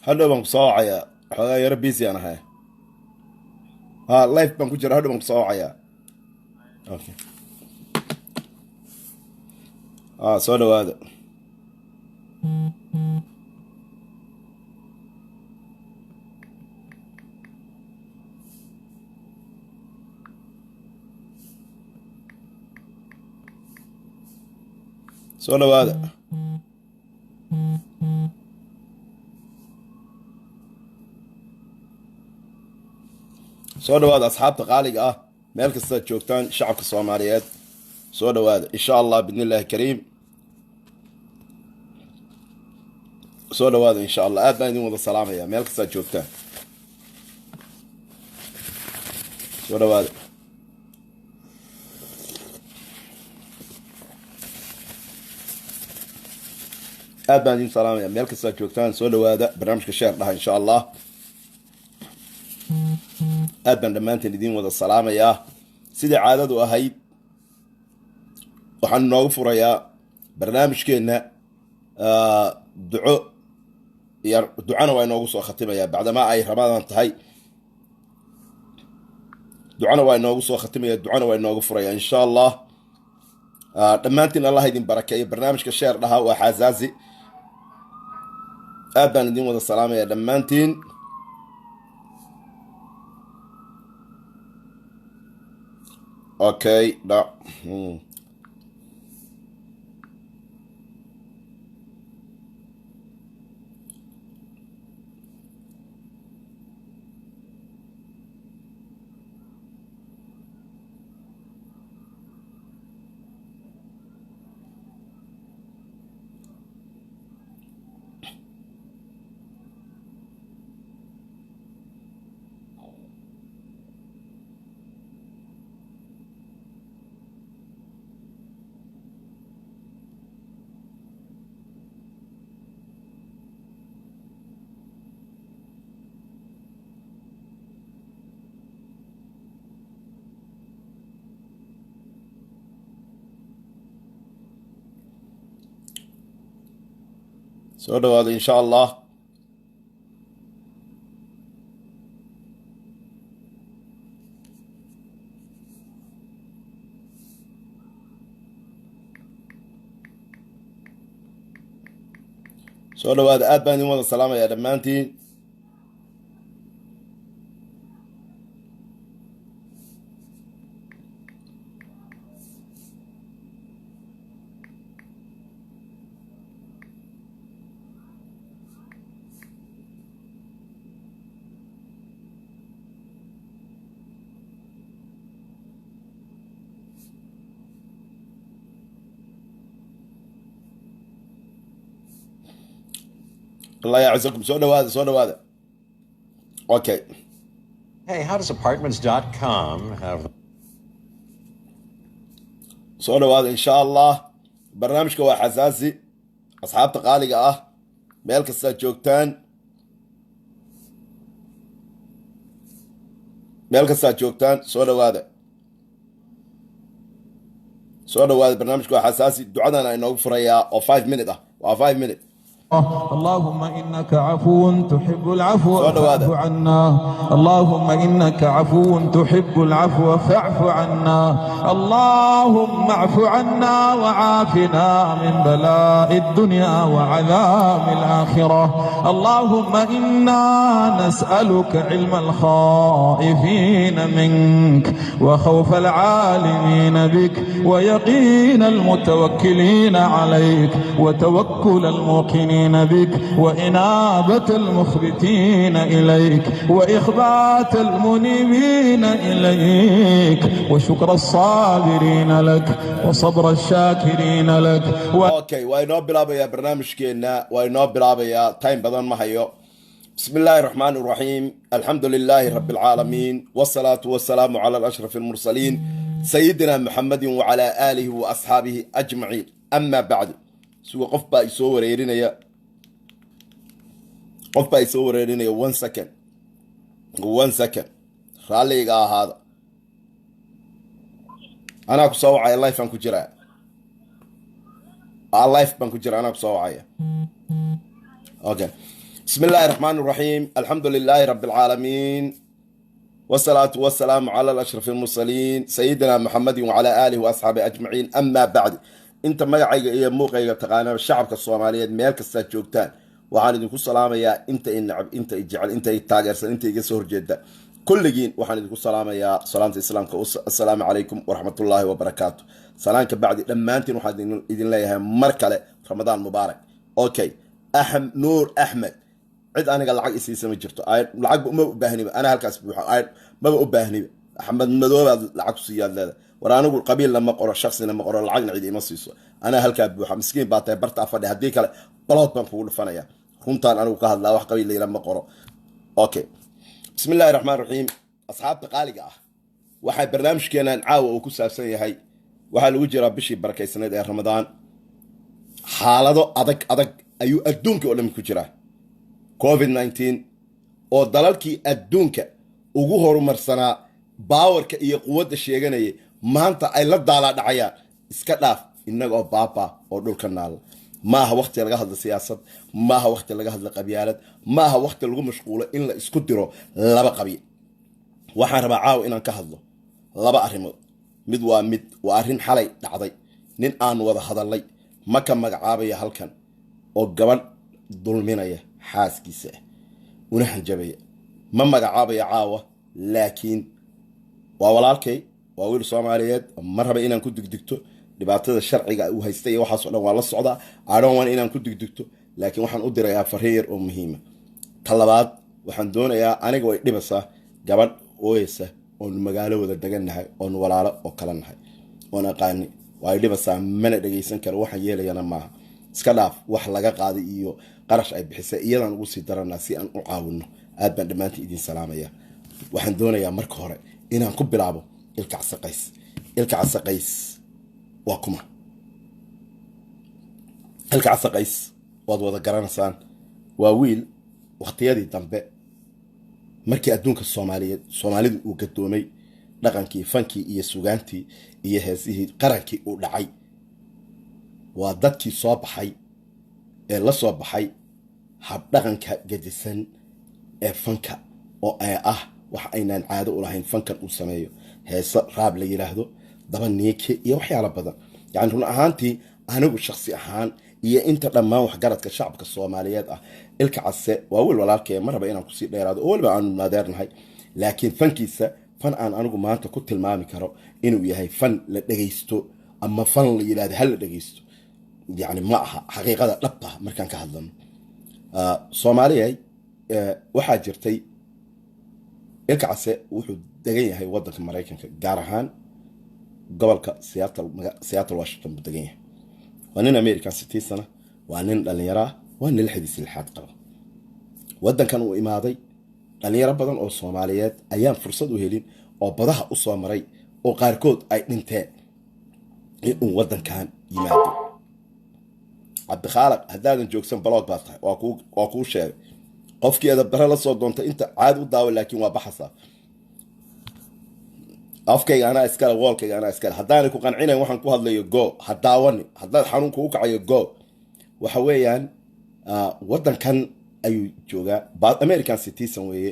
hadhow baan ku soo wacayaa xoogaa yaro busy aan ahay ha life baan ku jira hadhow baan ku soo wacayaa okay soo dhawaada soo dhawaada soo dhawaada asxaabta qaaliga ah meel kastaad joogtaan shacabka soomaaliyeed soo dhawaada insha allah bidni illaahi kariim soo dhawaada insha allah aad baan idin wada salaamaya meel kastaad joogtaan soo dhawaada aad baan idin salaamaya meel kastaad joogtaan soo dhawaada barnaamijka sheer dhaha insha allah aad baan dhammaanteen idiin wada salaamayaa sidai caadadu ahayd waxaan inoogu furayaa barnaamijkeenna ducana waa inoogu soo khatimayaa bacdamaa ay ramadaan tahay ducana waa inoogu soo khatimaya ducana waa inoogu furayaa insha allah dhammaantiin allah idin barakeeyo barnaamijka sheer dhaha waa xaasaazi aad baan idin wada salaamaya dhammaantiin okay soo dhawaada insha allah soo dhawaada aad baan idin wada salaamaya dhammaantiin الله يعزكم سو dhawaada okay Hey, how does apartments.com have soo dhawaada insha allah barnaamijka waa xasaasi asxaabta qaaliga ah meel kastaad joogtaan soo dhawaada barnaamijka waa xasaasi ducadana inoogu furayaa oo 5 minute ah waa 5 minute اللهم إنك عفو تحب العفو فاعف عنا اللهم إنك عفو تحب العفو فاعف عنا اللهم اعف عنا وعافنا من بلاء الدنيا وعذاب الآخرة اللهم إنا نسألك علم الخائفين منك وخوف العالمين بك ويقين المتوكلين عليك وتوكل الموقنين بك وإنابة المخبتين إليك وإخبات المنيبين إليك وشكر الصابرين لك وصبر الشاكرين لك okay waynoo bilaabayaa barnaamijkeena waynoo bilaabayaa time badan ma hayo بسم الله الرحمن الرحيم الحمد لله رب العالمين والصلاة والسلام على الأشرف المرسلين سيدنا محمد وعلى آله وأصحابه أجمعين أما بعد سوى قفبا يسوى ريرينيا 1 second راليغا هذا أنا كسوعي اللايف أنكو جرا اللايف بانكو جرا أنا كسوعي okay بسم الله الرحمن الرحيم الحمد لله رب العالمين والصلاة والسلام على الأشرف المرسلين سيدنا محمد وعلى آله وأصحابه أجمعين أما بعد أنت ما يعيق موقع تقانا الشعب الصومالي مالك السجوكتان وعن ديكو السلام يا أنت النعب أنت اجعل أنت التاجر أنت يجسور جدا كل جين وعن ديكو السلام يا سلامة السلام السلام عليكم ورحمة الله وبركاته سلامك بعد لما أنت نحن إذن الله مركلة رمضان مبارك أوكي نور أحمد cid aniga lacag isiisa ma jirto lacag uma u baahniba ana halkaas buuxa maba u baahniba axmed madoobaad lacag ku siiyaad leeda war anigu qabiil lama qoro shakhsina ma qoro lacagna cid ima siiso ana halkaa buuxa miskiin baa tahay barta fadhi haddii kale balood baan kugu dhufanaya runtaan anigu ka hadlaa wax qabiil layla ma qoro okay bismi illaahi raxmaan raxiim asxaabta qaaliga ah waxaa barnaamijkeenan caawa uu ku saabsan yahay waxaa lagu jiraa bishii barakaysanayd ee ramadaan xaalado adag ayuu adduunka oo dhan ku jiraa covid-19 oo dalalkii adduunka ugu horumarsanaa baawarka iyo quwadda sheeganayay maanta ay la daalaa dhacayaan iska dhaaf innagoo baaba oo dhulka naala maaha waqti laga hadla siyaasad maaha waqti laga hadla qabyaalad maaha waqti lagu mashquulo in la isku diro laba qabiil waxaan rabaa caawa inaan ka hadlo laba arrimood mid waa arrin xalay dhacday nin aan wada hadalay ma ka magacaabaya halkan oo gabadh dulminaya xaaskiisa una hanjabaya ma magacaabaya caawa laakiin waa walaalkay waa wiil Soomaaliyeed ma raba inaan ku digdigto dhibaatada sharciga uu haystay waxaas oo dhan waa la socdaa I don't want inaan ku digdigto laakiin waxaan u dirayaa fariin oo muhiim ah talabaad waxaan doonayaa aniga way dhibaysaa gabadh ooyeysa oo magaalo wada deganahay oo walaalo oo kala nahay oo aqaani way dhibaysaa mana dhageysan karo waxaan yeelayana maaha iska dhaaf wax laga qaaday iyo qarash ay bixisay iyadan ugu sii daranaa si aan u caawino aad baan dhammaantii idin salaamaya waxaan doonayaa marka hore inaan ku bilaabo ilka casaqays waa kuma ilka casaqays waad wada garanaysaan waa wiil waqtiyadii dambe markii adduunka Soomaalidu uu gadoomay dhaqankii fankii iyo sugaantii iyo heesihii qarankii uu dhacay waa dadkii soo baxay ee la soo baxay hab dhaqanka gadisan ee fanka oo ay wax aynaan caado u lahayn fankan uu sameeyo heesa raab la yiraahdo daba niike iyo waxyaalo badan yani run ahaantii anigu shakhsi ahaan iyo inta dhammaan wax garadka shacabka Soomaaliyeed ilka case waa wiil walaalkay ma raba inaan ku sii dheeraado oo walba aan naadeernahay laakiin fankiisa fan aan anigu maanta ku tilmaami karo inuu yahay fan la dhageysto ama fan la yiraahdo hal la dhageysto يعني ما حقيقة لبها مركان كهذا صوماليا وحاجرتي الكعسة وحد دقيقة هي وضع المرايكان جارهان قبل سياتل واشنطن بدقيقة وأننا أمريكان 60 سنة وأننا اللي يراه وأننا الحديث اللي حاد قبل وضع كانوا إمادي اللي يرى بدن أو صوماليات أيام فرصة وهيلين أو بدها أصلا مري أو قاركود أي ننتهي وضع كان يمادي عبد خالق هدان جوكسن بلوك باطح واكو شيء قفكي هذا برا لا سو دونتا انت عاد وداول لكن وبحثا afkayga ana iskala wallkayga ana iskala hadaan ku qancinayn waxaan ku hadlayo go hadaawani hadaan xanuun ku kacayo go waxa weeyaan wadankan ayuu joogaa baad American citizen weeye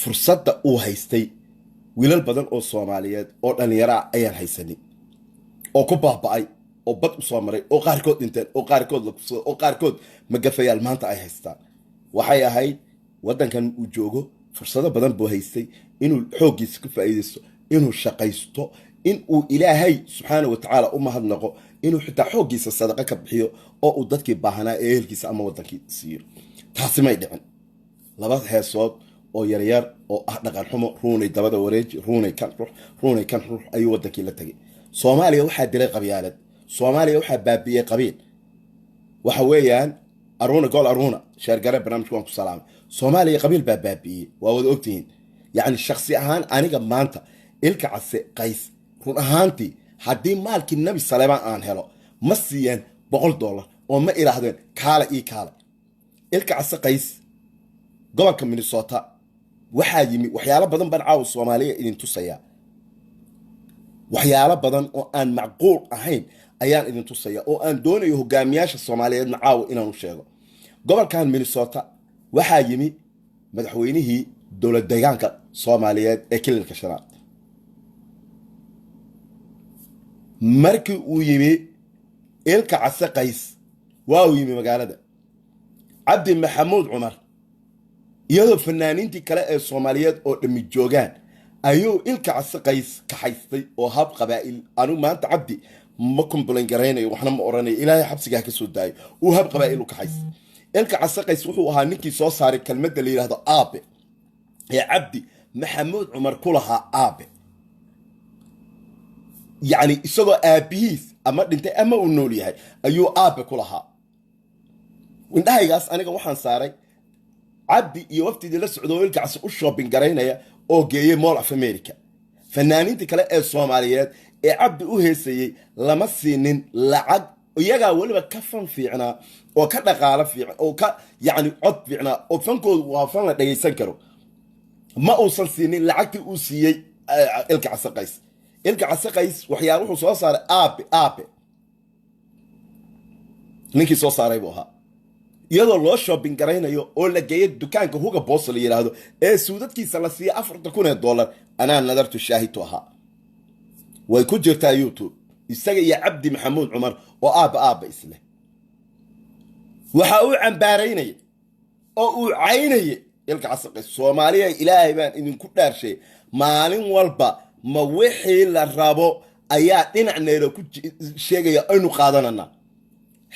fursadda uu haystay wiilal badan oo Soomaaliyeed oo dhalinyaro ayaan haysanin oo ku baaba'ay oo bad u soo maray oo qaarkood dhinteen oo qaarkood la kusoo oo qaarkood magafayaal maanta ay haystaan waxay ahayd wadankan uu joogo fursado badan buu haystay inuu xoogiisa ku faa'iideysto inuu shaqaysto inuu Ilaahay subxaanahu wa ta'ala u mahadnaqo inuu xitaa xoogiisa sadaqa ka bixiyo oo uu dadkii baahanaa ee ehelkiisa ama wadankii siiyo taasi may dhicin laba heesood oo yaryar oo dhaqan xumo ruunay dabada wareeji ruunay kan ruux ayuu wadankii la tagay Soomaaliya waxaa dilay qabyaalad Soomaaliya waxaa baabiyay qabiil waxa weeyaan aruna sheergare barnaamijku waan ku salaamay Soomaaliya qabiil baabiyay waa wada ogtihiin yani shakhsi ahaan aniga maanta ilka case qays run ahaantii haddii maalkii nabi Salmaan aan helo ma siiyeen $100 oo ma iraahdeen kaala ilka case qays gobolka Minnesota waxaa yimi waxyaalo badan baan caaw Soomaaliya idin tusaya waxyaalo badan oo aan macquul ahayn ayaan idin tusaya oo aan doonayo hogaamiyaasha Soomaaliyeedna caawa inaan u sheego gobolkan Minnesota waxaa yimi madaxweynihii dowlad deegaanka Soomaaliyeed ee kililka shanaad markii uu yimi ilka case qays waa uu yimi magaalada cabdi maxamuud cumar iyadoo fanaaniintii kale ee Soomaaliyeed oo dhami joogaan ayuu ilka case qays ka haystay oo hab qabaa'il anu maanta cabdi ma complain gareynayo waxna ma oranayo ilaahay xabsiga ka soo daayo uu hab qabaa'il u ka haystay ilka case qays wuxuu ahaa ninkii soo saaray kelmadda la yiraahdo aabe ee cabdi maxamuud cumar ku lahaa aabe يعني isagoo aabihiis ama dhintay ama uu nool yahay ayuu aabe ku lahaa indhahaygaas aniga waxaan saaray cabdi iyo waqtigii la socdo ilka case u shopping gareynaya oo geeyay Mall of America fanaaniintii kale ee Soomaaliyeed ee cabdi u heesayay lama siinin lacag iyaga waliba ka fan fiicnaa oo ka dhaqaale fiican oo ka yani cod fiicnaa oo fankoodu waa fan la dhageysan karo ma uusan siinin lacagtii uu siiyay ilka case qays ilka case qays waxyaabo wuxuu soo saaray aabe ninkii soo saaray buu ahaa iyadoo loo shopping gareynayo oo la geeyay dukaanka Hugo Boss la yiraahdo ee suudadkiisa la siiyay $4,000 anaa nadartu shaahid ahaa way ku jirtaa YouTube isaga iyo cabdi maxamuud cumar oo aabe isle waxa uu cambaaraynay oo uu caynay ilka case qays Soomaaliya ilaahay baan idinku dhaarshay maalin walba ma wixii la rabo ayaa dhinacneeda ku sheegaya aynu qaadanana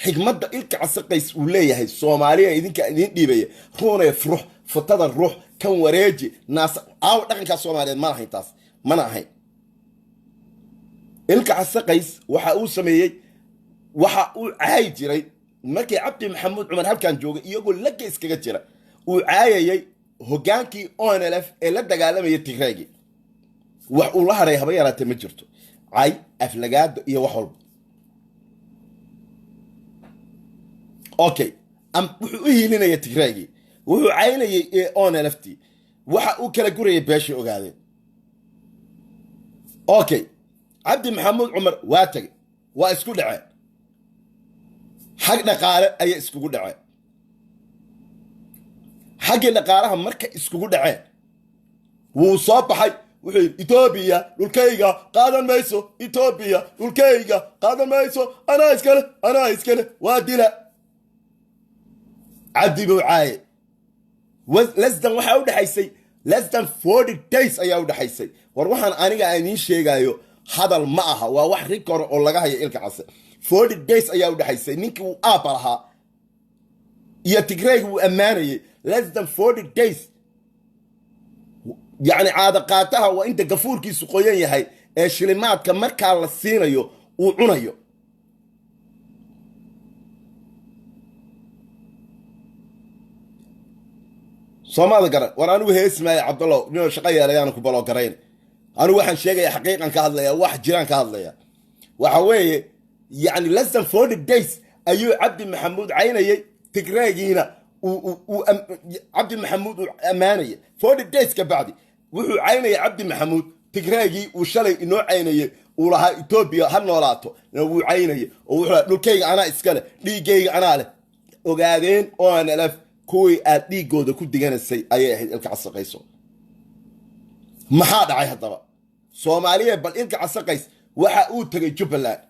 xigmadda ilka case qays uu leeyahay Soomaaliya idinka idin dhiibay ruunay fruux fatada ruux kan wareeji naas aaw dhaqanka Soomaaliyeed ma lahayn taas mana ahayn ilka case qays waxa uu sameeyay waxa uu caay jiray markii cabdi maxamuud cumar halkan joogay iyagoo la iskaga jira uu caayayay hogaankii ONLF ee la dagaalamay Tigreegi wax uu la haray haba yaraatay ma jirto cay aflagaado iyo wax walba okay wuxuu u hiilinaya Tigreegi wuxuu caynayay ONLFT waxa uu kala gurayay beesha ogaadeen okay cabdi maxamuud cumar waa tagay waa isku dhacay xaq dhaqaale ay iskugu dhacay xaqi dhaqaalaha marka iskugu dhaceen wuu soo baxay wuxuu Ethiopia dhulkayga qaadan mayso Ethiopia dhulkayga qaadan mayso anaa iskale waa dila cabdi buu caay less than waxa u dhaxaysay less than 40 days ayaa u dhaxaysay war waxaan aniga aan sheegayo hadal ma aha waa wax record oo laga hayo ilka case 40 days ayaa u dhaxaysay ninkii uu aaba lahaa iyo Tigreeg uu amaanayay less than 40 days يعني عادة قاتها وانت قفور كي سقويا يهي شلمات كمركا للسينيو وعنيو صومال قرن ورانو هي اسمه عبد الله نو شقيا ليانو كبلو قرين انا واحد شيء حقيقة كهذا واحد جيران كهذا وحوي يعني less than 40 days ايو عبد محمود عيني تقراجينا وعبد محمود امانيه 40 days كبعدي wuxuu caynay cabdi maxamuud Tigreegi uu shalay inoo caynay uu lahaa Ethiopia ha noolaato wuu caynay oo wuxuu dhulkayga ana iskale dhiigayga ana leh ogaadeen oo aan alaf kuwii aad dhiigooda ku diganasay ayay ahayd ilka case qays maxaa dhacay hadaba Soomaaliya bal ilka case qays waxa uu tagay Jubbaland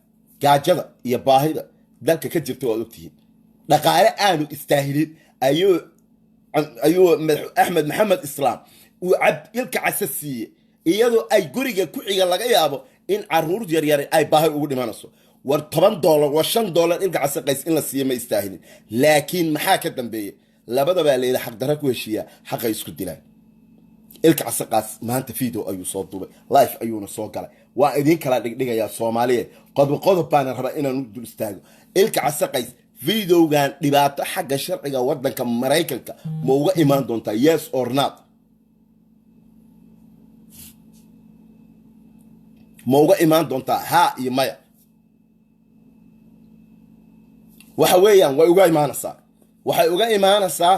gaajada iyo baahida dalka ka jirta oo ogtihiin dhaqaale aanu istaahilin ayuu Ahmed Maxamed Islaam وعبد ilka case siiye iyadoo ay guriga ku xiga laga yaabo in caruur yar yar ay baahay ugu dhimanayso war $10 wa $5 ilka case qays in la siiyo ma istaahilin laakiin maxaa ka dambeeyay labadaba leeyahay xaq dara ku heshiya xaq ay isku dilaan ilka case qays maanta video ayuu soo duubay live ayuuna soo galay waa idin kala dhigdhigaya Soomaaliyeed qodob baan rabaa inaan u dul istaago ilka case qays videogan dhibaato xagga sharciga wadanka Mareykanka ma uga imaan doontaa yes or not ma uga imaan doontaa ha iyo maya waxa weeyaan way uga imaanaysaa waxay uga imaanaysaa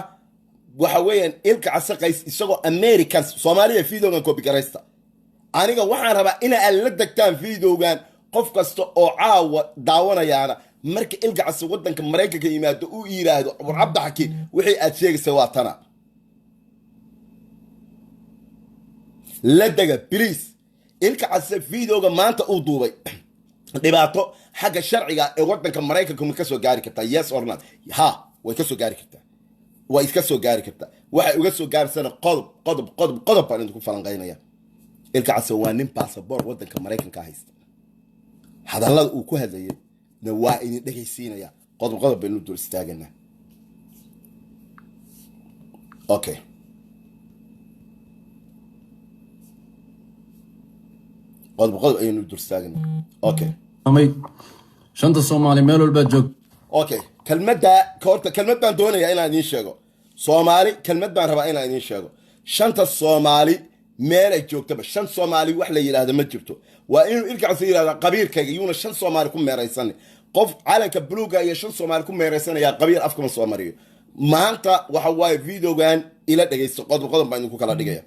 waxa weeyaan ilka case qays isagoo Americans Soomaaliya videogan copy gareysta aniga waxaan rabaa in aan la degtaan videogan qof kasta oo caawa daawanayaana marka ilkacase waddanka maraykanka yimaado uu yidhaahdo war cabdixakiin wixii aad sheegaysa waa tana la dega biliis ilkacase videoga maanta uu duubay dhibaato xagga sharciga ee waddanka maraykanka ma ka soo gaari kartaa yes or not ha way ka soo gaari kartaa way iska soo gaari kartaa waxay uga soo gaarsana qodob baan idinku falanqaynaya ilkacase waa nin baasaboor waddanka maraykanka haysta hadallada uu ku hadlayay na waa idin dhegaysiinaya qodob baynu dul istaaganaa okay qodob aynu dul istaaganaa okay shanta Soomaali meel walba joog okay kelmad baan doonayaa inaan idiin sheego Soomaali kelmad baan rabaa inaan idiin sheego shanta Soomaali meel ay joogtaba shan Soomaali wax la yiraahdo ma jirto waa inuu ilkacase yiraahdo qabiilkayga yuuna shan Soomaali ku meeraysan qof calanka buluuga iyo shan Soomaali ku meeraysanaya qabiil afkama soo mariyo maanta waxa waaye videogan ila dhageysto qodob baan idinku kala dhigaya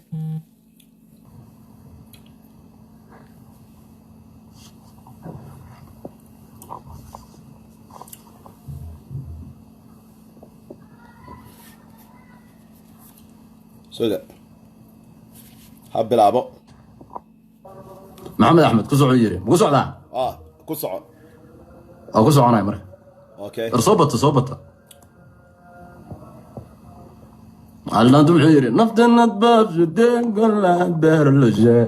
سودا حب العبو محمد احمد كسو يري مو سocdaa ku soco ku soconay mar okay صوبته علان دم يري نفتنا باب جدين قلنا بهر اللجاء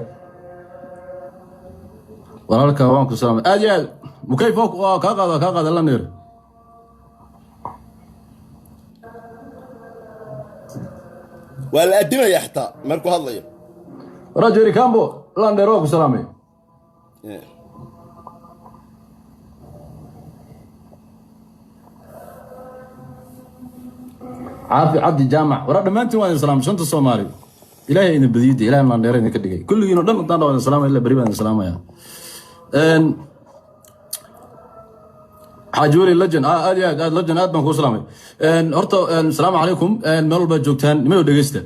walaalka waan ku salaamay aad mukayfok ka qaada la neer ولا أدينا يحتى مركو هذا رجل كامبو لا نديروك سلامي عافي عبد الجامع ورد ما انت وين سلام شنت الصومالي الهي ان بديدي الهي ما نديرين كدغي كلنا دن دان وين سلام الا بريبان سلام يا ان حاجوري لجن اد لجن اد بان كو سلامي ان horta السلام عليكم ان meel walba joogtaan nimayo dhageysta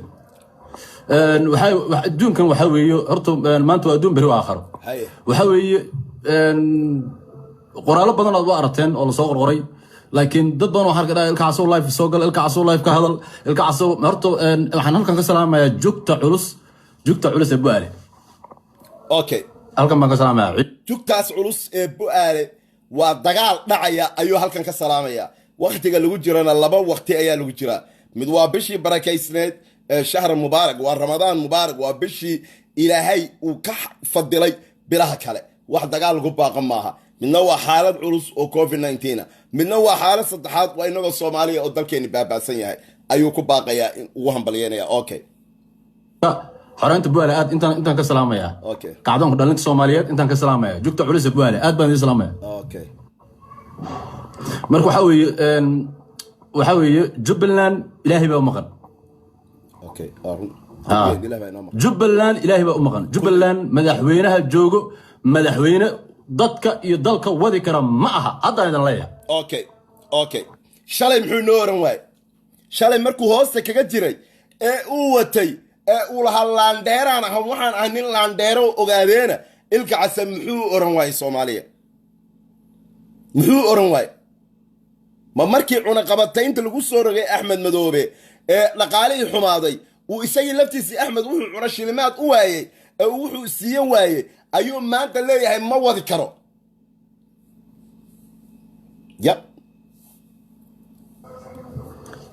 ان waxay adduunkan waxa weeyo horta maanta waa adduun bari waa aakhiro waxa weeye ان qoraalo badan oo aragteen oo la soo qorqoray laakiin dad badan oo halka ilkaasoo live soo gal ilkaasoo live ka hadal ilkaasoo horta waxaan halkan ka salaamayaa joogta culus ee bu'aale okay halkan baan ka salaamayaa joogtaas culus ee bu'aale waa dagaal dhacaya ayuu halkan ka salaamaya waqtiga lagu jirana laba waqti ayaa lagu jira mid waa bishii barakaysneed shahr mubaarak waa ramadaan mubaarak waa bishii ilaahay uu ka fadilay bilaha kale wax dagaal lagu baaqan maaha midna waa xaalad culus oo covid-19 midna waa xaalad saddexaad waa inagoo Soomaaliya oo dalkeeni baabaasan yahay ayuu ku baaqayaa in uu hambalyeynaya okay xaraynta bu'aale aad intaan ka salaamaya okay kacdoonka dhalinta Soomaaliyeed intaan ka salaamaya joogta culus ee bu'aale aad baan idin salaamaya okay marka waxa weeye Jubbaland ilaahay baa u maqan okay Jubbaland ilaahay baa u maqan Jubbaland madaxweynaha joogo madaxweyne dadka iyo dalka wadi kara ma aha hadda idin leeyahay okay shalay muxuu noo oran waay shalay markuu hoosta kaga jiray ee uu watay ee uu lahaa laandeeraan ah waxaan ahay nin laandeero ogaadeena ilkacase muxuu oran waay Soomaaliya muxuu oran waay ma markii cunaqabataynta lagu soo rogay Axmed Madoobe ee dhaqaalihii xumaaday uu isagii laftiisii Axmed wuxuu cuna shilimaad u waayay ee wuxuu siiyan waayay ayuu maanta leeyahay ma wadi karo ya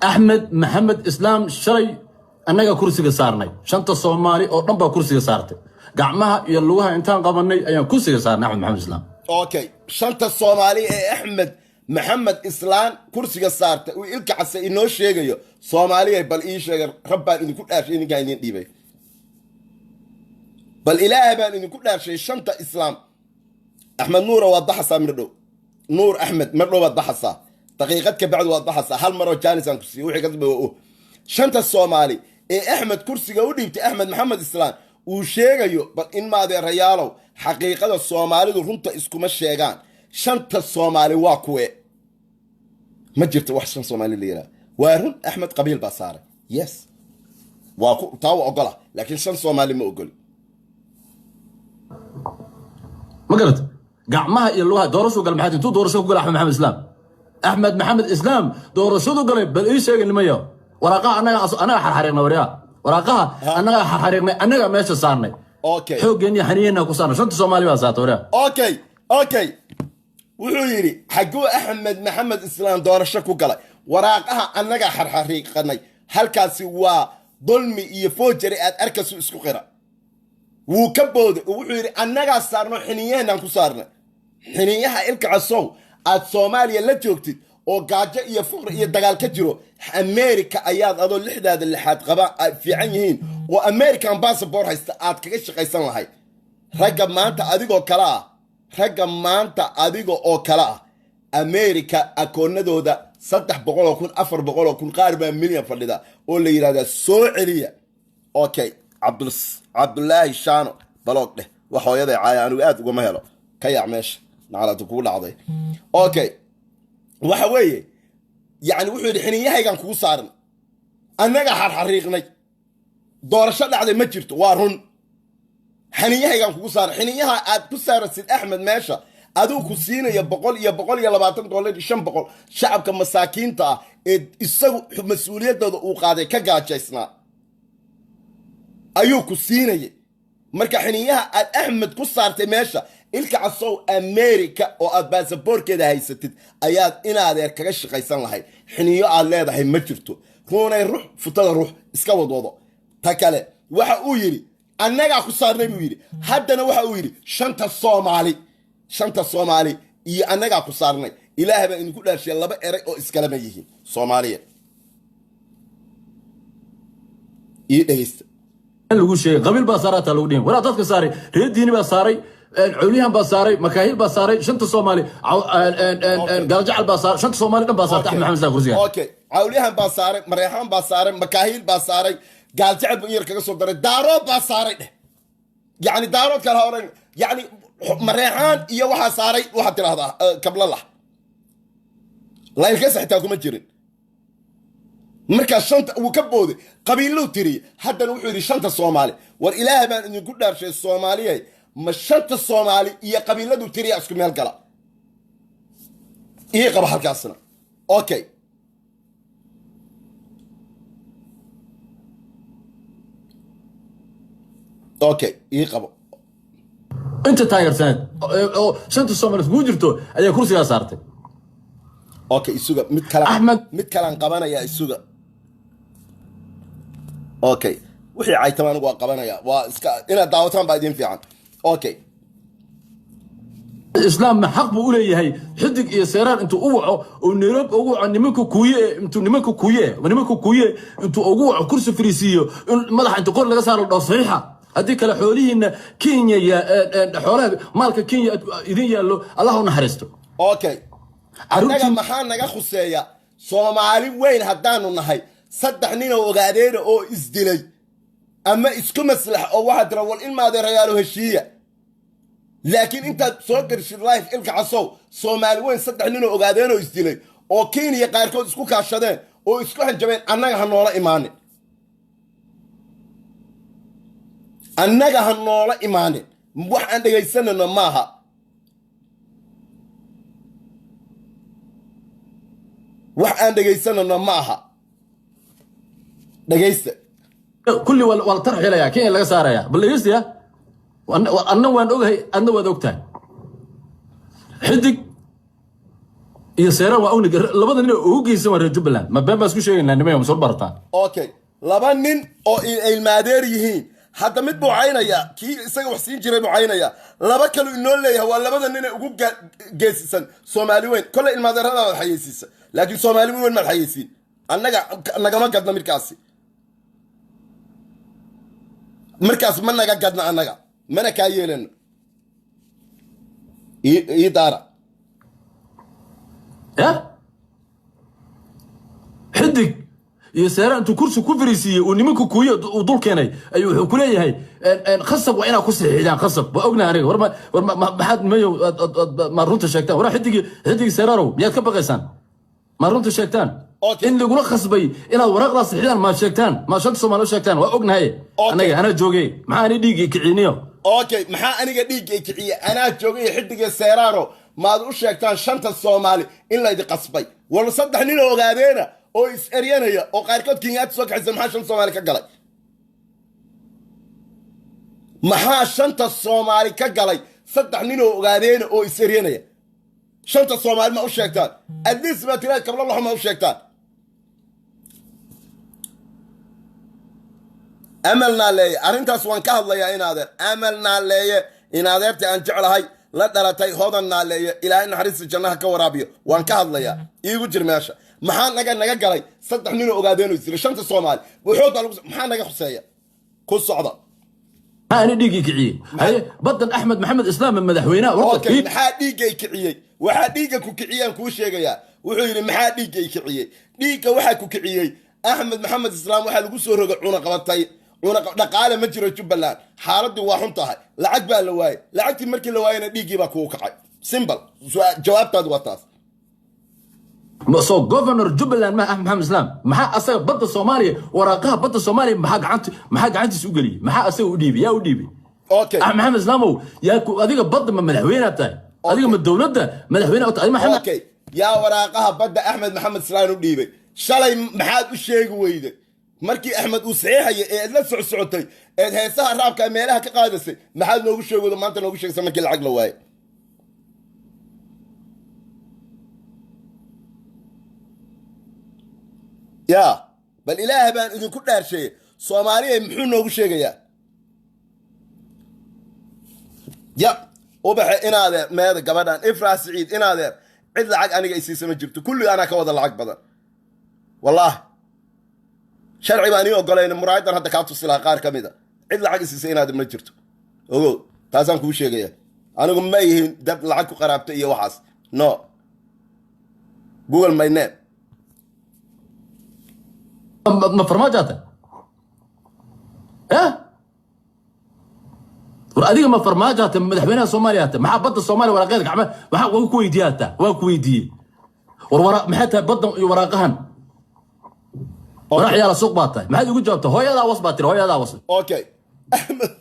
Axmed Maxamed Islaam shalay annaga kursiga saarnay shanta Soomaali oo dhan baa kursiga saartay gacmaha iyo lugaha intaan qabanay ayaan kursiga saarnay Axmed Maxamed Islaam okay shanta Soomaali ee Axmed محمد إسلام كرسي صارت وإلك إنه شيء صومالي بل إيش ربنا إن كل شيء نقاين ديبي بل إله بان إن كل شيء شنطة إسلام أحمد نور وضح سامردو نور أحمد مرة وضح سا دقيقتك بعد وضح سا هل مرة جاني سان كرسي وحي كذبه شنطة الصومالي إيه أحمد كرسي قولي بتي أحمد محمد إسلام وشيء بل إن ما ذي ريالو حقيقة الصومالي دو رنطة إسكو مشيغان شنطة الصومالي واكوي ما جرت وحشن صومالي ليرة وارن أحمد قبيل بصارة يس واكو تاو أقوله لكن شن صومالي ما أقول ما قلت gacmaha iyo lugaha doorasho gal maxay intuu doorasho ku gal Ahmed Maxamed Islaam doorashadu galay bal ii sheegay nimayo waraqaha anaga xarxariiqna wariya waraqaha anaga xarxariiqna anaga meesha saarnay xooggeena xaniyeena ku saarnay shanta Soomaali baa saato wariya okay wuxuu yiri xaguu Ahmed Maxamed Islaam doorasho ku galay waraqaha anaga xarxariiqnay halkaasi waa dulmi iyo foojari aad arkasu isku qira wuu ka booday wuxuu yiri anaga saarno xiniyeena ku saarnay xiniyaha ilka casow aad Soomaaliya la joogtid oo gaajo iyo fuqri iyo dagaal ka jiro America ayaad adoo lixdaada lixaad qaba fiican yihiin oo American passport haysta aad kaga shaqaysan lahayd ragga maanta adigoo kala ah America akoonadooda 300,000 400,000 qaar baa milyan fadhida oo la yiraahdo soo celiya okay Abdullahi Shano baloog dheh wax hooyaday caaya anigu aad uga ma helo ka yac meesha nacaladu ku dhacday okay waxa weeye yani wuxuu yiri xiniyahaygan kugu saaran anaga xarxariiqnay doorasho dhacday ma jirto waa run xiniyahaygan kugu saaran xiniyaha aad ku saarsid Ahmed meesha aduu ku siinaya $100 iyo $120 500 shacabka masaakiinta ah ee isagu mas'uuliyadooda uu qaaday ka gaajaysnaa ayuu ku siinaya marka xiniyaha aad Ahmed ku saartay meesha ilka casow America oo aad baasaboorkeeda haysatid ayaad inaadeer kaga shaqaysan lahayd xiniyo aad leedahay ma jirto ruunay ruux futada ruux iska wadwado ta kale waxa uu yiri annaga ku saarnay buu yiri haddana waxa uu yiri shanta Soomaali iyo annaga ku saarnay ilaahay baa idinku dhaashay laba eray oo iskala ma yihiin Soomaaliya iyo dhageysta lagu sheegay qabiil baa saarata lagu dhigay wala dadka saaray reer diini baa saaray عوليهم بصاري مكاهيل بصاري شنت الصومالي قرجع البصار شنت الصومالي دم بصار تحت محمد زاهر كرسي اوكي عوليهم بصاري مريحان بصاري مكاهيل بصاري قرجع بير كذا صدر دارو بصاري يعني دارو كالهورين يعني مريحان يا واحد صاري واحد ترى هذا قبل الله لا يلقى حتى جرين مركز شنت وكبودي قبيلو تري حتى نوحي شنت الصومالي والإله ما إنه يقول دار شيء الصومالي ما شنت الصومالي يا قبيلو تري أسكم هالقلا إيه قبل هالقاسنا أوكي أوكي إيه قبل أنت تاير سنة شنت الصومالي موجرتو أي كرسي صارتي اوكي السوق احمد متكلان قبانا يا السوق اوكي وحي عايتمان وا قبانيا وا اسكا انا داوتان بايدين فيعان اوكي الاسلام ما حق بو ليهي حدق iyo seeraan intuu u waco oo Nairobi ugu waco nimanka kuuye intuu ugu waco kursi fariisiyo madaxa inta qor laga saaro dhaw saxiixa hadii kala xoolihiina Kenya ya xoolaha maalka Kenya idin yaalo Allah u naxariisto اوكي annaga maxaa naga khuseeya Soomaali weyn haddaanu nahay saddex nin oo ogaadeen oo isdilay ama isku maslax oo waxa dira wal ilmaade rayaalo heshiiya laakiin inta soo garshid life ilka casow Soomaali weyn saddex nin oo ogaadeen oo isdilay oo Kenya qaarkood isku kaashadeen oo isku hanjabeen annaga ha noola imaanin wax aan dhageysanana maaha waxaan dhageysanana maaha dhageysta kulli wal tarx ilaa keen laga saaraya bal dhageysta anna waan ogahay adna waad ogtahay xidig iyo seera waa unig labada nin oo geeysan waa Jubbaland ma been baa isku sheegaynaa nimayo soo bartaan okay laba nin oo ilmaadeer yihiin hadda mid buu caynaya kii isaga wax siin jiray buu caynaya laba kale inoo leeyahay waa labada nin ee ugu geesisan Soomaali weyn kale ilmaadeerada wada xayeysiisa laakiin Soomaali weyn ma xayeysiin annaga nagama gadna markaas ma naga gadna annaga mana ka yeelan idara ya xidig iyo seeraan intuu kursi ku fariisiyay oo nimanku kuuyo u dul keenay ayuu wuxuu ku leeyahay khasab waa inaa ku saxiixdaan khasab waa ognahay aniga war ma maxad mayo ma runta sheegtaan war xidig seerarow miyaad ka baqaysaan ما رنتو شيكتان إن اللي يقول خصبي إن الورق راس الحيان ما شيكتان ما شنت سو ما لو شيكتان وأقنها أنا جوجي معاني ديجي كعينيو اوكي maxaa aniga dhiigay kiciye anaa joogay xidiga seeraaro maad u sheegtaan shanta Soomaali in la idin qasbay wala saddex nin oo ogaadeena oo is eryanaya oo qaarkood Kenyaad soo kaxaysan maxaa shan Soomaali ka galay maxaa shanta Soomaali ka galay saddex nin oo ogaadeena oo is eryanaya shanta Soomaali ma u sheegtaan adis ma tiraad kabla Allah ma u sheegtaan amalna leey arintaas waan ka hadlayaa inaadeer amalna leey inaadeerta aan jeclahay la dhalatay hodanna leey ilaahay naxariis jannaha ka waraabiyo waan ka hadlayaa iigu jir meesha maxaa naga galay saddex nin oo ogaadeen isla shanta Soomaali wuxuu dalku maxaa naga xuseeya ku socda أنا ديجي كعية هاي بدل أحمد محمد إسلام مدحوينا أوكي محا ديجي كعية وحا ديجا كعية كوش يا وحير محا ديجي كعية ديجا وحا كعية أحمد محمد إسلام وحا لقو سورة عنا قبطي عنا دقالة مجرى جبلان حالة واحد طاها لعجب اللواي لعجب مركي اللواي أنا ديجي باكو كعي سيمبل جواب تاد وطاس سو جوفرنر جبلان ما أحمد محمد إسلام محا أسا بطل الصومالي وراقها بطل الصومالي محا قعنتي سوقلي محا أسا وديبي يا وديبي أوكي أحمد محمد إسلام يا أديك بطل من مدحوينة بتاعي أديك من الدولة ده مدحوينة أوكي يا وراقها بدأ أحمد محمد إسلام وديبي شالي محاد وشيق ويده markii Ahmed uu saxeeyay ee la socotay ee heesaha raabka meelaha ka qaadasay maxaad noogu sheegay maanta noogu sheegay markii lacag la waayay يا بل إله بان إذن كل شيء صومالية محون نوغو شيغيا يا وبحي إنا ذا ما هذا قبضان إفرا سعيد إنا ذا عد لعق أنا قيسي سمى جبتو كله أنا كوضا لعق بدن والله شرعي باني وقالين مرايدان هذا كاتو سلاح قار كميدا عد لعق إسيسي إنا ذا من جبتو أقول تازان كو شيغيا أنا قم ما يهين دب لعق قرابتي إيا وحاس نو جوجل ماي نيم ما فرماجاته ها وأديك ما فرماجاته مدحوينها صومالياته مع بطل الصومالي ولا غيرك عمل مع وكويدياته وكويدي وراء محتها بطل وراقهن وراح يا سوق باطه ما حد يقول جاوبته هو يلا وصباتي هو يلا وصل اوكي احمد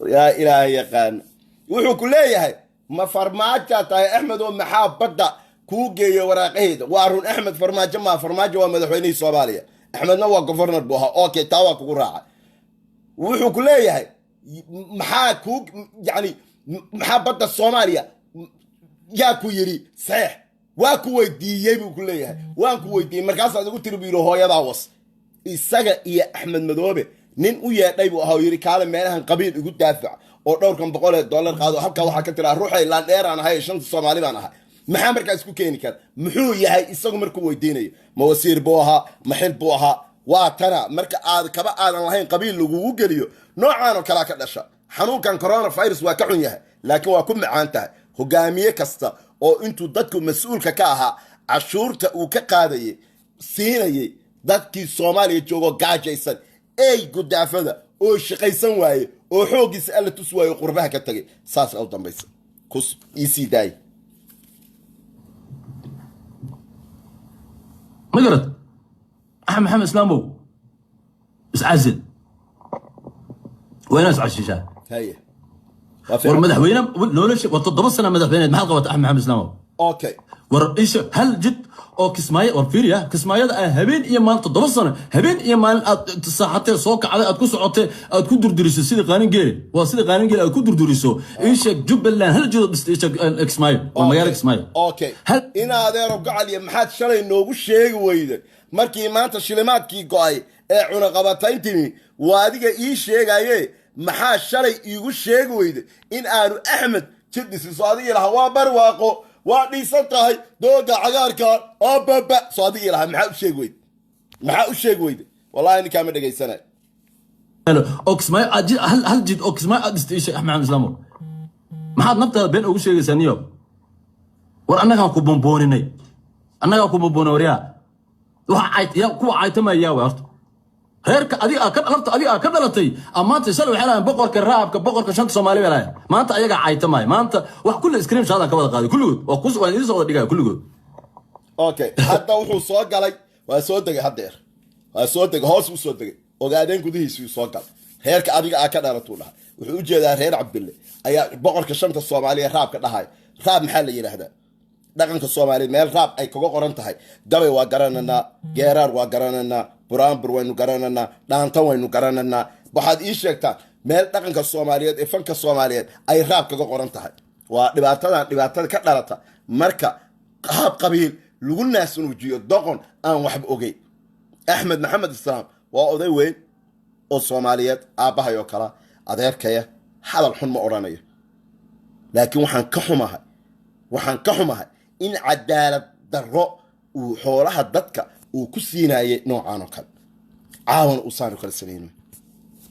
يا الهي يا قان وحو كليه ما فرماجاته يا احمد ومحا بدا كوجي وراقيد وارون احمد فرماجه ما فرماجه ومدحويني صوماليا احمدنا هو غفرنر بوها اوكي تاوا كو راعه وحو كليه maxaa ku yani maxaa badda Soomaaliya yaa ku yiri sax waa ku weydiiyay buu ku leeyahay waan ku weydiiyay markaas aad ugu tirbiiro hooyada was isaga iyo Axmed Madoobe nin u yeedhay buu ahaa yiri kaale meelahan qabiil ugu daafac oo dhowrkan $100 qaado halka waxa ka tiraa ruuxay laan dheer aan ahay shanta Soomaali baan ahay maxaa markaas ku keeni kara muxuu yahay isagu markuu weydiinayo ma wasiir buu ahaa ma xil buu ahaa waa tana marka aad kaba aadan lahayn qabiil lagu geliyo noocaan oo kala ka dhasha xanuunkan coronavirus waa ka xun yahay laakiin waa ku macaan tahay hogaamiye kasta oo intuu dadku mas'uulka ka ahaa cashuurta uu ka qaadayay siinayay dadkii Soomaaliya joogo gaajaysan ay gudaafada oo shaqaysan waaye oo xoogiisa alla tus waayo qurbaha ka tagay saas oo dambaysa kus ECDI مقرد أحمد محمد إسلامو بس عزل وين أسعى الشيشان هي والمدحوينة لولاش وتضرب السنة مدحوينة ما قوة أحمد محمد إسلامو اوكي إيش هل جد أو كسماية ورفيريا كسماية هبين إيمان تضرب السنة هبين إيمان تصحتي صوك على أتكون صعوتي أتكون دردريسو سيدي قانين جيري وسيدي قانين جيري أتكون دردريسو إيش جب اللان هل جد إيش كسماية والمجال كسماية اوكي هل إن هذا ربع علي محد شلي نوبو شيء ويدا markii maanta shilimaadkii go'ay ee cunaqabatayntii waadiga ii sheegayay maxaa shalay iigu sheegi weyday in aanu Axmed jidisi Saadiga laha waa barwaaqo waa dhiisan tahay dooga cagaarka ababa Saadiga laha maxaa u sheegi weyday wallahi in kaama dhageysanay أوكسماي هل جد أوكسماي إيش أحمد محمد إسلامو ما حد نبتة بين أوش شيء سنيو وأنا كان كوبون بونيني أنا كان كوبون بونوريا وعيت يا كوا عيت ما يا وقت هيرك أدي أكد ألفت أدي أكد لطي أما أنت سلوا حلا بقر كالراب كبقر كشنت صومالي ولا ما أنت أيجا عيت ما أنت وكل إسكريم شهادة كبر قاضي كله وقص ولا يزود دقيقة كله اوكي حتى وحو soo galay waa soo dagay hadeer waa soo dagay hoos u soo dagay ogaadeen gudihiisa soo gal reerka adiga aa ka dhalatuu dhahay wuxuu u jeedaa reer cabdille ayaa boqorka shanta soomaaliya raabka dhahay raab maxaa la yidhaahdaa dhaqanka soomaaliyeed meel raab ay kaga qoran tahay gabay waa garananaa geeraar waa garananaa buraanbur waynu garananaa dhaantan waynu garananaa waxaad ii sheegtaa meel dhaqanka soomaaliyeed ee fanka soomaaliyeed ay raab kaga qoran tahay waa dhibaatada ka dhalata marka qaab qabiil lagu naasnuujiyo doqon aan waxba ogey axmed maxamed islaam waa oday weyn oo soomaaliyeed aabbahay oo kala adeerkaya hadal xun ma odhanayo laakiin waxaan ka xumahay in cadaalad darro uu xoolaha dadka uu ku siinayay noocaan oo kale caawana uusaanu kala samayno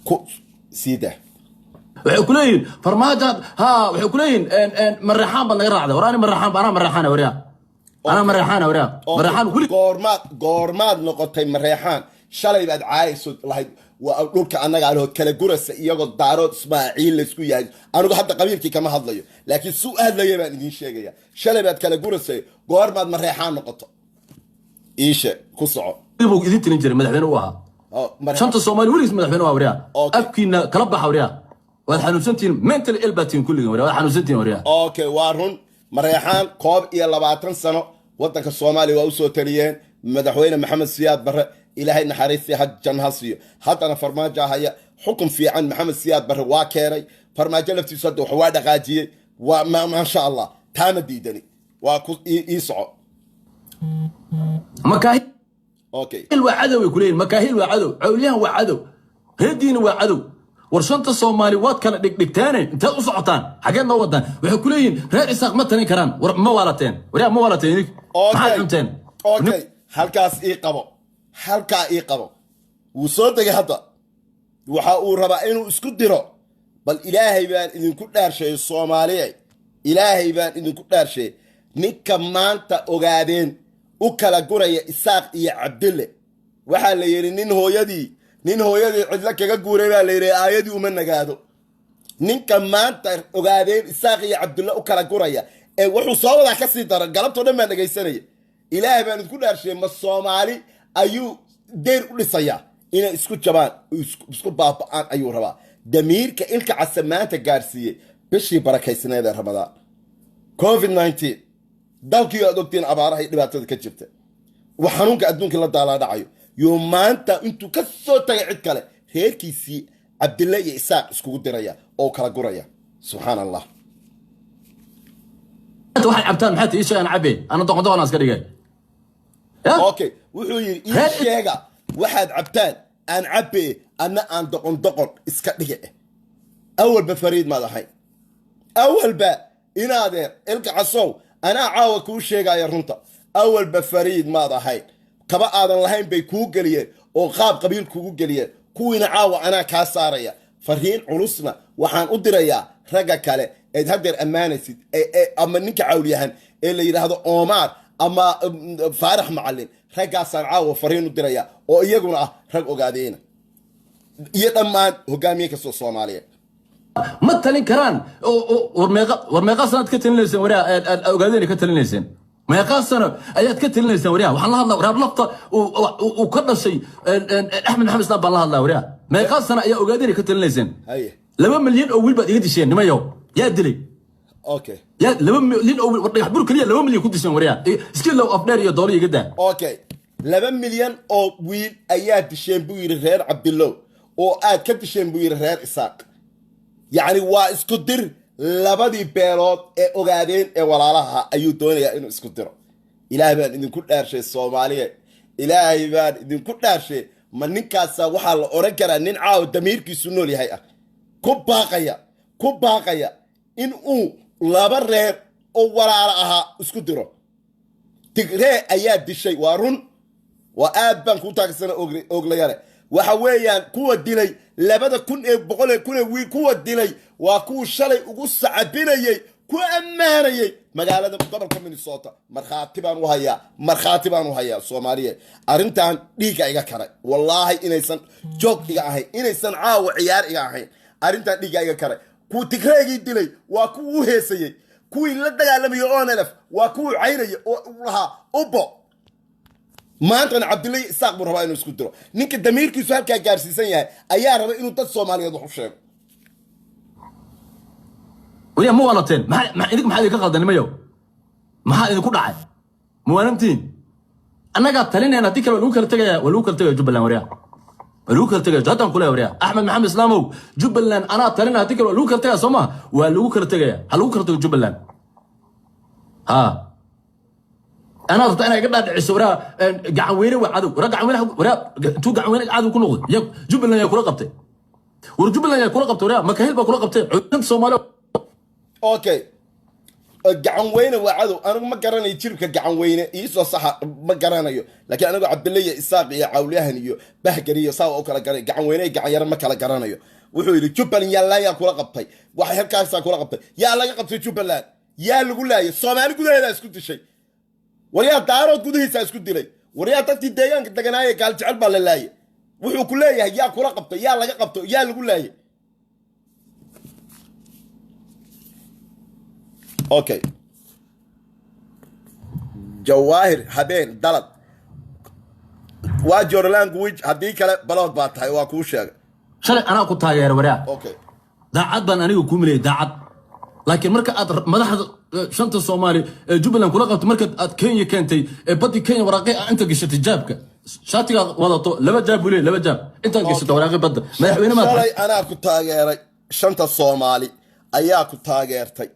ku sii daa waxay ku leeyihiin farmaajaad waxay ku leeyihiin mareexaan baad naga raacday war ani anaa mareexaana waryaa mareexaan weli goormaad noqotay mareexaan shalay baad caayayso lahayd waa dhulka annaga alhood kala gurasa iyagoo daarood ismaaciil laysku yahay anigu hadda qabiilkii kama hadlayo laakiin suu hadlaya baan idiin sheegaya shalay baad kala gurasay goormaad mareexaan noqoto iishe ku soco buu idin tirin jiray madaxweyne u ahaa shanta soomaali weligiis madaxweyne waa waryaa afkiina kala baxa waryaa waad xanuunsantihiin mental ill baad tihiin kulligan waryaa waad xanuunsantihiin waryaa okay waa run mareexaan 21 sano waddanka soomaaliya waa usoo taliyeen madaxweyne maxamed siyaad barre ilaahay naxariistii jan ha siiyo haddana farmaajo haya xukun fiican maxamed siyaad barre waa keenay farmaajo laftiisu hadda waa dhaqaajiyey waa maasha allah taama diidani waa ii soco makaahil okay waa cadow ay ku leeyihin makaahil waa cadow cawliyahan waa cadow reediina waa cadow war shanta soomaali waad kala dhigdhigtaane intaad u socotaan xageed noo wadaan waxay ku leeyihin reer isaaq ma talin karaan war ma waalateen waryaa ma waalateen inig maxaad cunteen okay halkaa ii qabo wuu soo degay hadda waxa uu rabaa inuu isku diro bal ilaahay baan idinku dhaarsheeyey soomaaliye ilaahay baan idinku dhaarsheeyey ninka maanta ogaadeen u kala guraya isaaq iyo cabdille waxaa la yidhi nin hooyadii cidlo kaga guuray baa la yidhi aayadii uma nagaado ninka maanta ogaadeen isaaq iyo cabdille u kala guraya ee wuxuu soo wadaa ka sii dara galabtoo dhan baan dhegaysanaya ilaahay baan idinku dhaarsheeyey ma soomaali ayuu deer u dhisayaa inay isku jabaan isku baaba'aan ayuu rabaa damiirka ilka casa maanta gaarsiiyey bishii barakaysneed ee ramadaan covid-19 dalkii aad ogtiin abaaraha iyo dhibaatada ka jirta wax xanuunka adduunka la daalaa dhacayo yuu maanta intuu ka soo tagay cid kale reerkiisii cabdille iyo isaaq iskugu diraya oo kala guraya subxaan allah waxay cabtaan maxaad ii sheegaan cabe ana doqon iska dhigay okay wuxuu yidhi ii sheega waxaad cabtaan aan cabbe anna aan doqon iska dhige awalba fariid maad ahayn awalba inaadeer ilka casow anaa caawa kuu sheegaya runta awalba fariid maad ahayn kaba aadan lahayn bay kuu geliyeen oo qaab qabiil kugu geliyeen kuwiina caawa anaa kaa saaraya fariin culusna waxaan u dirayaa ragga kale eed haddeer ammaanaysid ama ninka cawlyahan ee la yidhaahdo oomaar ama faarax macallin raggaasaan caawa fariin u diraya oo iyaguna ah rag ogaadeena iyo dhammaan hogaamiye kastoo soomaaliyeed ma talin karaan war meeqa sanaad ka talinayseen waryaa ogaadeena ka talinayseen meeqa sano ayaad ka talinayseen waryaa waxaan la hadlaa waraab lafta uu ka dhashay axmed maxamed islaam baan la hadlaa waryaa meeqa sano ayaa ogaadeena ka talinayseen 2 milyan oo wiil baad iga disheen nimayow yaa dilay okay يا لما مليون أو ورد حبور كلية لما مليون كنت اسمه وريا سكيل لو أفنار يا دولي جدا okay 2 milyan oo wiil ayaa disheen buu yiri reer cabdillow oo aad ka disheen buu yiri reer isaaq yacni waa isku dir labadii beelood ee ogaadeen ee walaalaha ayuu doonayaa inuu isku diro ilaahay baan idinku dhaarshay soomaaliyeed ilaahay baan idinku dhaarshay ma ninkaasa waxaa la oran karaa nin caawa damiirkiisu nool yahay ah ku baaqaya in uu laba reer oo walaalo ahaa isku diro tigree ayaa dishay waa run waa aad baan ku taagsana oglayare waxa weeyaan kuwa dilay 2,100 wiil kuwa dilay waa kuwa shalay ugu sacabinayay ku ammaanayay magaalada gobolka Minnesota markhaati baan u hayaa Soomaaliyeed arrintan dhiiga iga karay wallahi inaysan joog iga ahayn inaysan caawa ciyaar iga ahayn arrintan dhiiga iga karay ku tigreegii dilay waa kuwa u heesayay kuwii la dagaalamay ONLF waa kuwa caynaya oo lahaa ubo maantana cabdullahi isaaq buu rabaa inuu isku diro ninka damiirkiisu halkaa gaarsiisan yahay ayaa raba inuu dad soomaaliyeed wax u sheego waliya ma walateen idinka maxaa idinka qaldan nimayow maxaa idinku dhacay ma waanantiin annagaa talinayna haddii kale waa lagu kala tegaya jubbaland waryaa waa lagu kala tegaya haddaan kule waryaa axmed maxamed islaamow jubbaland anaa talina haddii kale waa lagu kala tegaya soo maha waa lagu kala tegaya ha lagu kala tego jubbaland ha أنا أردت أنا قلنا عسورة قعويني وعدو ورا قعويني ورا تو قعويني عدو كل نقطة جب لنا يا كل قبته ورجب لنا يا كل قبته ورا ما كهيل بكل قبته عند سومالو أوكي قعويني وعدو أنا ما قرنا يشيلك قعويني يسوى صح ما قرنا يو لكن أنا عبد الله إساق يا عوليها نيو بهجري ساو أو كلا قرنا قعويني قعير ما كلا قرنا يو وحول جب لنا يلا يا كل قبته واحد هالكاس كل قبته يا لا قبته جب لنا يا اللي قول لا الصومالي قول لا اسكت شيء وريا دارود gudihiisa isku dilay wariya dadkii deegaanka deganaayay gaal jecel baa la laayay wuxuu ku leeyahay yaa kula qabto yaa laga qabto yaa lagu laayay okay jawaahir habeen dalad waa your language hadii kale baloog baa tahay waa kuu sheegay shalay anaa ku taageer wariya okay daacad baan anigu ku milay daacad laakiin marka aad madaxda shanta Soomaali Jubbaland kula qabto marka aad Kenya keentay badi Kenya waraaqi inta gashatay jaabka shaatiga wadato laba jaab wali laba jaab inta gashatay waraaqi badda madaxweyne ma shalay anaa ku taageeray shanta Soomaali ayaa ku taageertay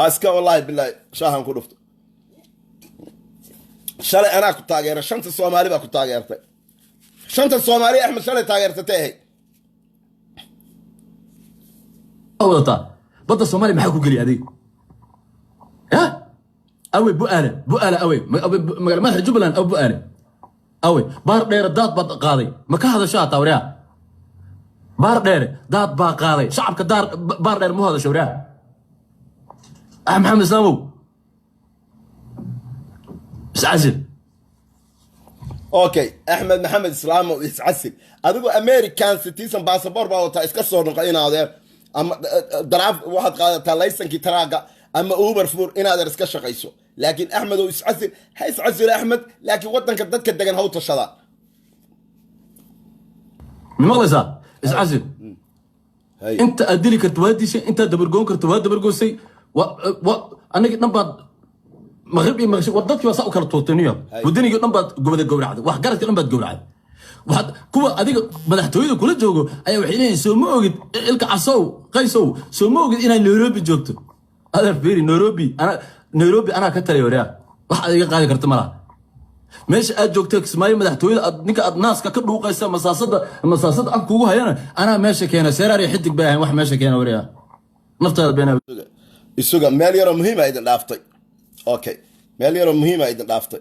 aska wallahi billahi shaahan ku dhufto shalay anaa ku taageeray shanta Soomaali baa ku taageertay shanta Soomaali Axmed shalay taageertay أوضتا بدأ الصومالي ما حكوا قلي هذه ها أوي بؤالة أوي ما جبلان أو بؤالة أوي بار دير دات بط قاضي ما كهذا شاطة وريا بار دير دات با قاضي شعب كدار بار دير مو هذا شو وريا محمد سامو سعزل اوكي احمد محمد اسلام يسعسل ادغو امريكان سيتيزن باسبور باوتا اسكا سو نقيناده أما دراف واحد قادة ليسن كي تراجع أما أوبر فور إن هذا رزق شقيسو لكن أحمد ويسعزل هيسعزل أحمد لكن وطن كدت كدجن هو تشلا مغلزة اسعزل أنت أدري كرتوادي شيء أنت دبرجون كرتواد دبرجون شيء أنا قلت نبض مغربي مغربي وضدت وساق كرتوتنيا ودني قلت نبض جود الجورة عاد وحجرت نبض جورة عاد واحد كوا أديك مدحتويده كل جوجو أيوة حينين سوموجد إلك عصو قيسو سوموجد إن نيروبي جوكتو هذا فيري نيروبي أنا كتري وريا واحد أديك قاعد كرتملا مش أجوكتك سماي مدحتويده نيك الناس ككبروا قيسا مساصد أكوها أنا ماشي كنا سيراري حدك بها واحد ماشي كنا وريا نفترض بينا السوق مليار مهمة إذا لافتي أوكي مليار مهمة إذا لافتي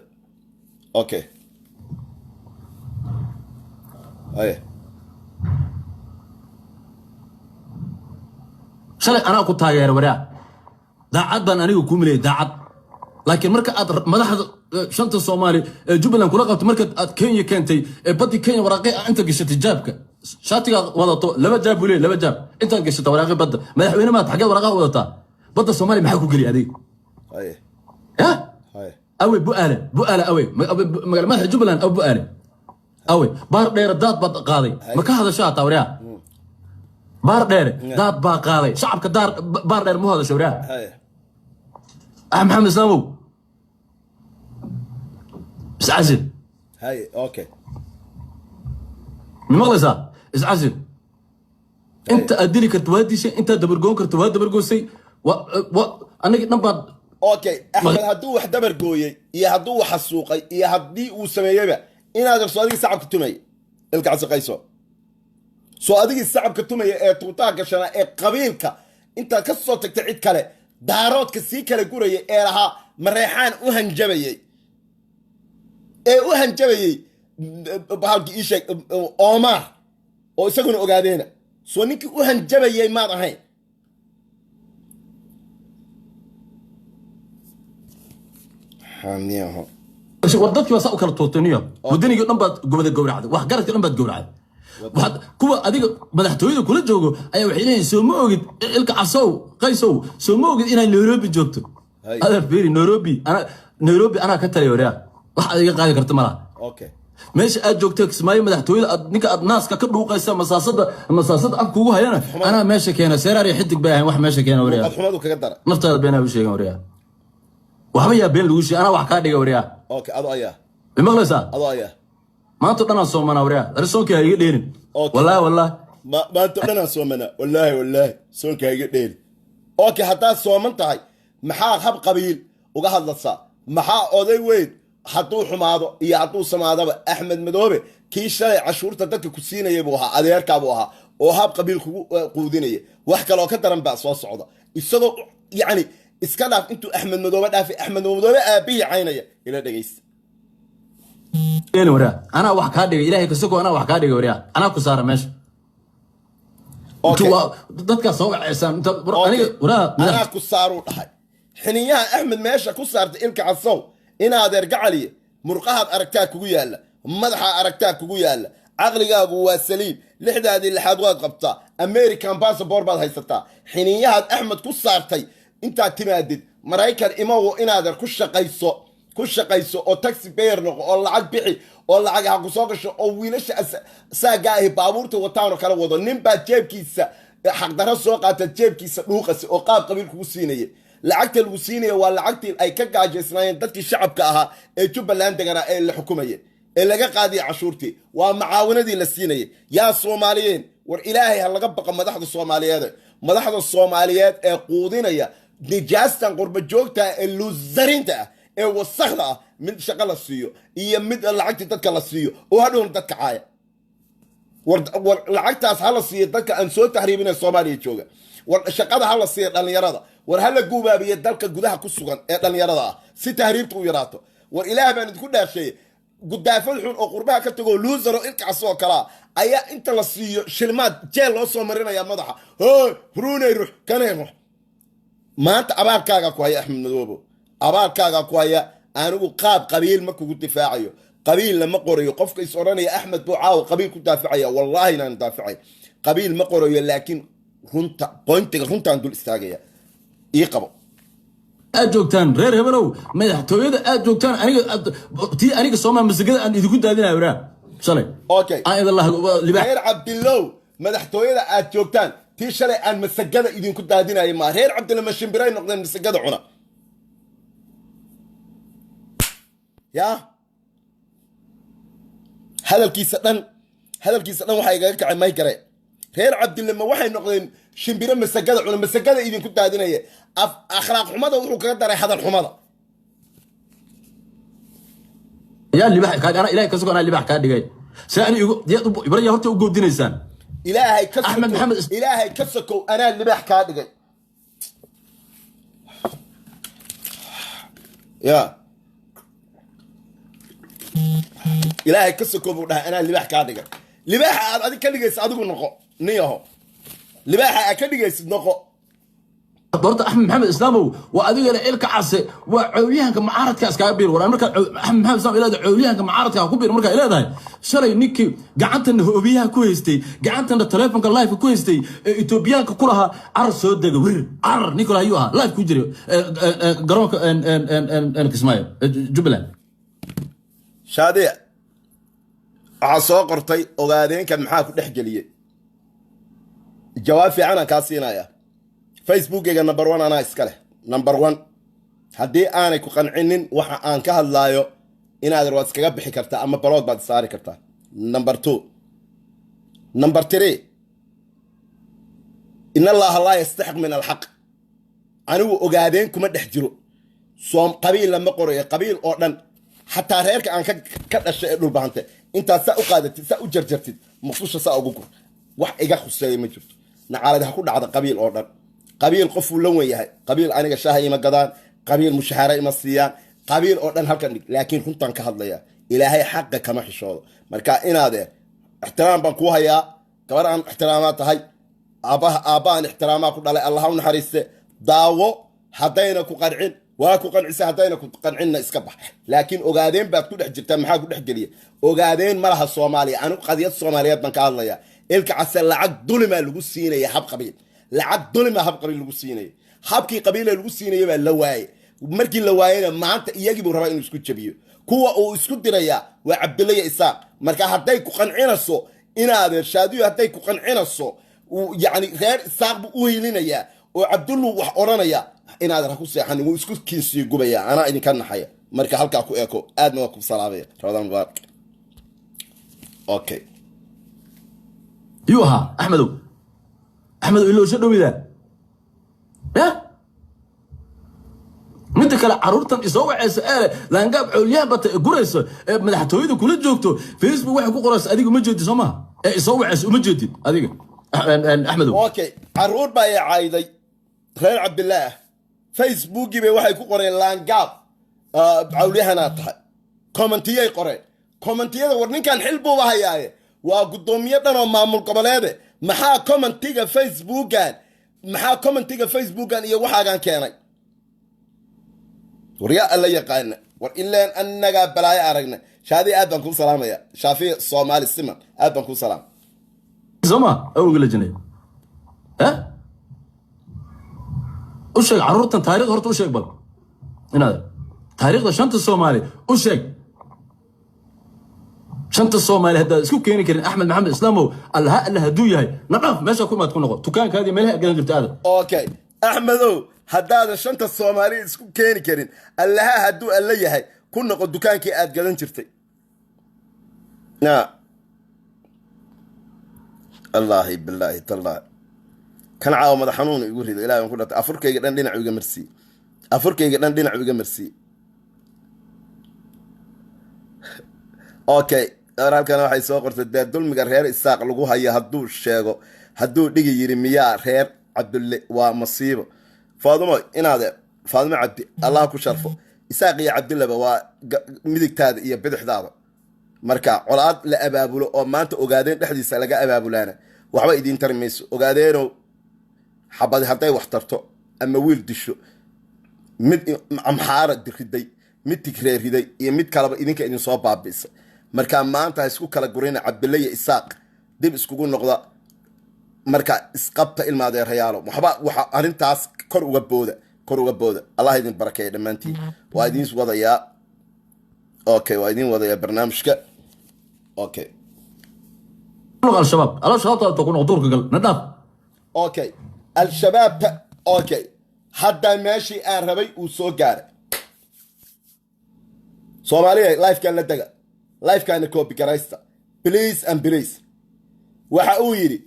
أوكي أيه شلي أنا كنت تاجر وريا daacad baan anigu ku milay daacad laakiin marka aad madaxda shanta Soomaali Jubbaland kula qabto marka aad Kenya keentay badi Kenya waraaqi inta gashatay jaabka shaatiga wadato laba jaab wali laba jaab inta gashatay waraaqi badda madaxweyne ma xagee waraaqo wadata badda Soomaali maxaa ku gali adeeg أيه ها أيه أوي بؤالة أوي مدح جبلان أو بؤالة أوي بار دير دات بط قاضي ما كهذا شاطة وريا بار دير دات با قاضي شعب كدار بار دير مو هذا شو وريا أيه محمد سامو اسعزل هاي أوكي من مغلسة اسعزل أنت أدري كرتوادي شيء أنت دبرجون كرتواد دبرجون شيء أنا قلت نبض أوكي أحمد هدو واحد دبر جوي يا هدو واحد سوقي يا هدي وسمية إن هذا الصادق صعب كتومي الكعس قيسو صادق الصعب كتومي توتاك عشان قبيلك أنت كصوتك تعيد كله دارات كسي كله جوري إيرها مريحان وهنجبي وهنجبي بحاجة إيش أمار أو سكون أقعدين سونيك وهنجبي ما رهين حاميها ودتك وساق كرتوتنيا ودني قلت نبض جود الجورة عاد وحجرت نبض جورة عاد واحد كوا أديك مدحتويده كل جوجو أيوة حينين سوموجد إلك عصو قيسو سوموجد إن نيروبي جوكتو هذا فيري نيروبي nairobi anaa ka talay waryaa wax aad iga qaadi karta malaha okay meesha aad joogto kismaayo madaxtooyada ninka aad naaska ka dhuuqaysa masaasada af kugu hayana anaa meesha keena seeraar iyo xidig bay ahayn wax meesha keena waryaa xumadu kaga dara naftaada beenaa u sheegan waryaa waxba yaa been lagu sheegay anaa wax kaa dhiga waryaa okay ado ayaa imaqlaysaa ado ayaa maanta dhan aan soomanaa waryaa darsoonka ha iga dheerin Okay. wallahi maanta dhan aan soomana wallaahi soonka iga dheeli okay haddaad sooman tahay maxaa hab qabiil uga hadlaysaa maxaa oday weyn hadduu xumaado iyo hadduu samaadaba axmed madoobe kii shalay cashuurta dadka ku siinaya buu ahaa adeerkaabuu ahaa oo hab qabiil kugu quudinaya wax kaloo ka daran baa soo socda isagoo yacni iska dhaaf intuu axmed madoobe dhaafay axmed madoobe aabihii caynaya ila dhegaysta dheelin waryaa anaa wax kaa dhigay ilaahay kasagoo anaa wax kaa dhigay waryaa anaa ku saara meesha Okay. dadkaa soo waceysaan Okay. waraa anaa ku saaruu dhahay xiniyaha axmed meesha ku saartay ilka casow inaadeer gacaliye murqahaad aragtaa kugu yaalla madaxaa aragtaa kugu yaalla caqligaagu waa saliim lixdaadii lixaad waad qabtaa american bassabor baad haysataa xiniyahaad axmed ku saartay intaad timaadid maraykan imawo inaadeer ku shaqayso oo taxi bayer noqo oo lacag bixi oo lacag ha ku soo gasho oo wiilasha saaga ahi baabuurta wataanoo kala wado nin baa jeebkiisa xaqdarro soo qaata jeebkiisa dhuuqasi oo qaab qabiil kugu siinaya lacagta lagu siinaya waa lacagtii ay ka gaajaysnaayeen dadkii shacabka ahaa ee jubbaland deganaa ee la xukumaya ee laga qaadiya cashuurtii waa macaawinadii la siinayay yaa soomaaliyeen war ilaahay ha laga baqo madaxda soomaaliyeed ee quudinaya nijaastan qurba joogta ee luusarinta ah ee wasakda ah mid shaqo la siiyo iyo mid lacagtii dadka la siiyo oo hadhown dadka caaya war lacagtaas ha la siiyo dadka aan soo tahriibina soomaaliya jooga war shaqada ha la siiyo dhallinyarada war ha la gubaabiyo dalka gudaha ku sugan ee dhallinyarada ah si tahriibta u yaraato war ilaah baan idinku dhaasheeye gudaafad xun oo qurbaha ka tagoo luusaro ilkaas oo kalaa ayaa inta la siiyo shilmaad jeel loo soo marinaya madaxa huruunay rux kanay rux maanta abaarkaagaa ku haya axmed madoobo abaarkaagaa ku haya anigu qaab qabiil ma kugu difaacayo qabiil lama qorayo qofka is odhanaya axmed buu caawa qabiil ku daafacaya wallaahi inaan daafacay qabiil ma qorayo laakiin bointiga runtaan dul istaagaya ii qabo aad joogtaan reer hebelow madaxtooyada aad joogtaan aniga soomaa masagada aan idinku daadinaya waraa shalay okay aan idin reer cabdilow madaxtooyada aad joogtaan tii shalay aan masagada idinku daadinaya maa reer cabdilla ma shimbiray noqdeen masagada cuna yaa hadalkiisa dhan waxaa igaga kacay may gare reer cabdille ma waxay noqdeen shimbiro masagada cuna masagada idinku daadinaya akhlaaq xumada wuxuu kaga daray hadal xumada yaa libax ilaahay kasoo anaa libax kaa dhigay see ani ibraya horta u goodinaysaan ilaahay ka sokow anaa libax kaa dhigay ya ilaahay ka sokow buu dhahay anaa libax kaa dhigay libaaxa aad adig ka dhigaysa adigu noqo niyaho libaaxa aad ka dhigaysid noqo horta axmed maxamed islaamow waa adigana ilka case waa cowliyahanka mucaaradka iskaga biir war markaa axmed maxamed islaam ilaada cowliyahanka mucaaradka ku biir markaa leedahay shalay ninkii gacantana hoobiyaha ku haystay gacantana telefonka live ku haystay ee etoobiyaanka ku lahaa carar soo dega wir carar ninkula ayuu ahaa live ku jiray garoonka kismaayo jubbaland shaadiya waxaa soo qortay ogaadeenkan maxaa ku dhex geliyey jawaab fiican aan kaa siinaya facebookeyga number 1 anaa iska leh number 1 haddii aanay ku qancinin waxa aan ka hadlaayo inaad waad iskaga bixi kartaa ama balood baad saari kartaa number 2 number 3 in allaha laa yastaxiq min alxaq anigu ogaadeen kuma dhex jiro soom qabiil lama qorayo qabiil oo dhan xataa reerka aan ka dhashay ee dhulbahante intaad saa u qaadatid saa u jarjartid maqsusha saa ugu gur wax iga khuseeya ma jirto nacaalad ha ku dhacda qabiil oo dhan qabiil qofuu la wen yahay qabiil aniga shaaha ima gadaan qabiil mushahaara ima siiyaan qabiil oo dhan halkan dhig laakiin runtaan ka hadlayaa ilaahay xaqa kama xishoodo marka inaadee ixtiraam baan kuu hayaa gabar aan ixtiraamaa tahay aabbaan ixtiraamaa ku dhalay allah u naxariiste daawo haddayna ku qancin waa ku qancisa haddayna ku qancinna iska bax laakiin ogaadeen baad ku dhex jirtaa maxaa ku dhex geliya ogaadeen ma laha soomaaliya anigu qadiyad soomaaliyeed baan ka hadlayaa ilka case lacag dulimaa lagu siinaya hab qabiil lacag dulima hab qabiil lagu siinaya habkii qabiila lagu siinaya baa la waaye markii la waayana maanta iyagii buu rabaa inuu isku jabiyo kuwa uu isku dirayaa waa cabdulle iyo isaaq marka hadday ku qancinayso inaadeer shaadiyo hadday ku qancinayso yacni reer isaaq buu u hilinayaa oo cabdullu wax odhanaya inaadeer ha ku seexanin wuu isku kiinsiyo gubaya anaa idinka naxaya marka halkaa ku eeko aadna waa ku salaamaya ramadaan mubaarak okay yuu ahaa axmedow iloo soo dhowida midda kale caruurtan isoo wacaysa laangaab coolyahan bata gurayso madaxtooyada kula joogto facebook waxay ku qoraysa adiga uma jeedid soo maha isoo wacaysa uma jeedid adiga axmedow okay caruur baa i cayday reer cabdillaah facebookii bay waxay ku qoreen laangaab cawlyahanaa tahay commentiyay qoreen commentiyada war ninkan xil buuba hayaaye waa guddoomiye dhan oo maamul goboleede maxaa commentiga facebookan iyo waxaagaan keenay war yaa alla yaqaana war ilaan annagaa balaayo aragna shaadi aad baan kuu salaamaya shaafiya soomaali siman aad baan kuu salaam soma awgala jinay u sheeg caruurtan taariikhda horta u sheeg bal inaad taariikhda shanta soomaali u sheeg shanta soomaali haddaad isku keeni karin axmed maxamed islaamow allaha alla hadduu yahay nadhaaf meesha ku imaad ku noqo dukaankaadii meelaha gadan jirta aada okay axmedow haddaadan shanta soomaali isku keeni karin allaha hadduu alla yahay ku noqo dukaankii aad gadan jirtay allaahi bilaahi tallaahi kan caawa madax xanuun igu rido ilahay baan ku dhatay afurkayga dhan dhinac iga marsiiye okay halkan waxay soo qortay dee dulmiga reer isaaq lagu hayo hadduu dhigi yiri miyaa reer cabdulle waa masiibo faadimo cabdi allah ku sharfo isaaq iyo cabdilleba waa midigtaada iyo bidixdaada marka colaad la abaabulo oo maanta ogaadeen dhexdiisa laga abaabulaana waxba idiin tari mayso ogaadeenow xabadi hadday wax tarto ama wiil disho mid amxaara riday mid tigree riday iyo mid kaleba idinka idin soo baabiisa marka maanta ha isku kala gurina cabdille iyo isaaq dib iskugu noqda marka isqabta ilmaadeerayaalo waxa arrintaas kor uga booda allah idin barakeeya dhammaantiin waa idin wadayaa barnaamijka okay al-shabaab ku noqo duurka gal nadhaaf okay al-shabaabta okay hadda meeshii aan rabay uu soo gaaray soomaaliya lifekan la dega lifekana copy garaysta please waxa uu yidhi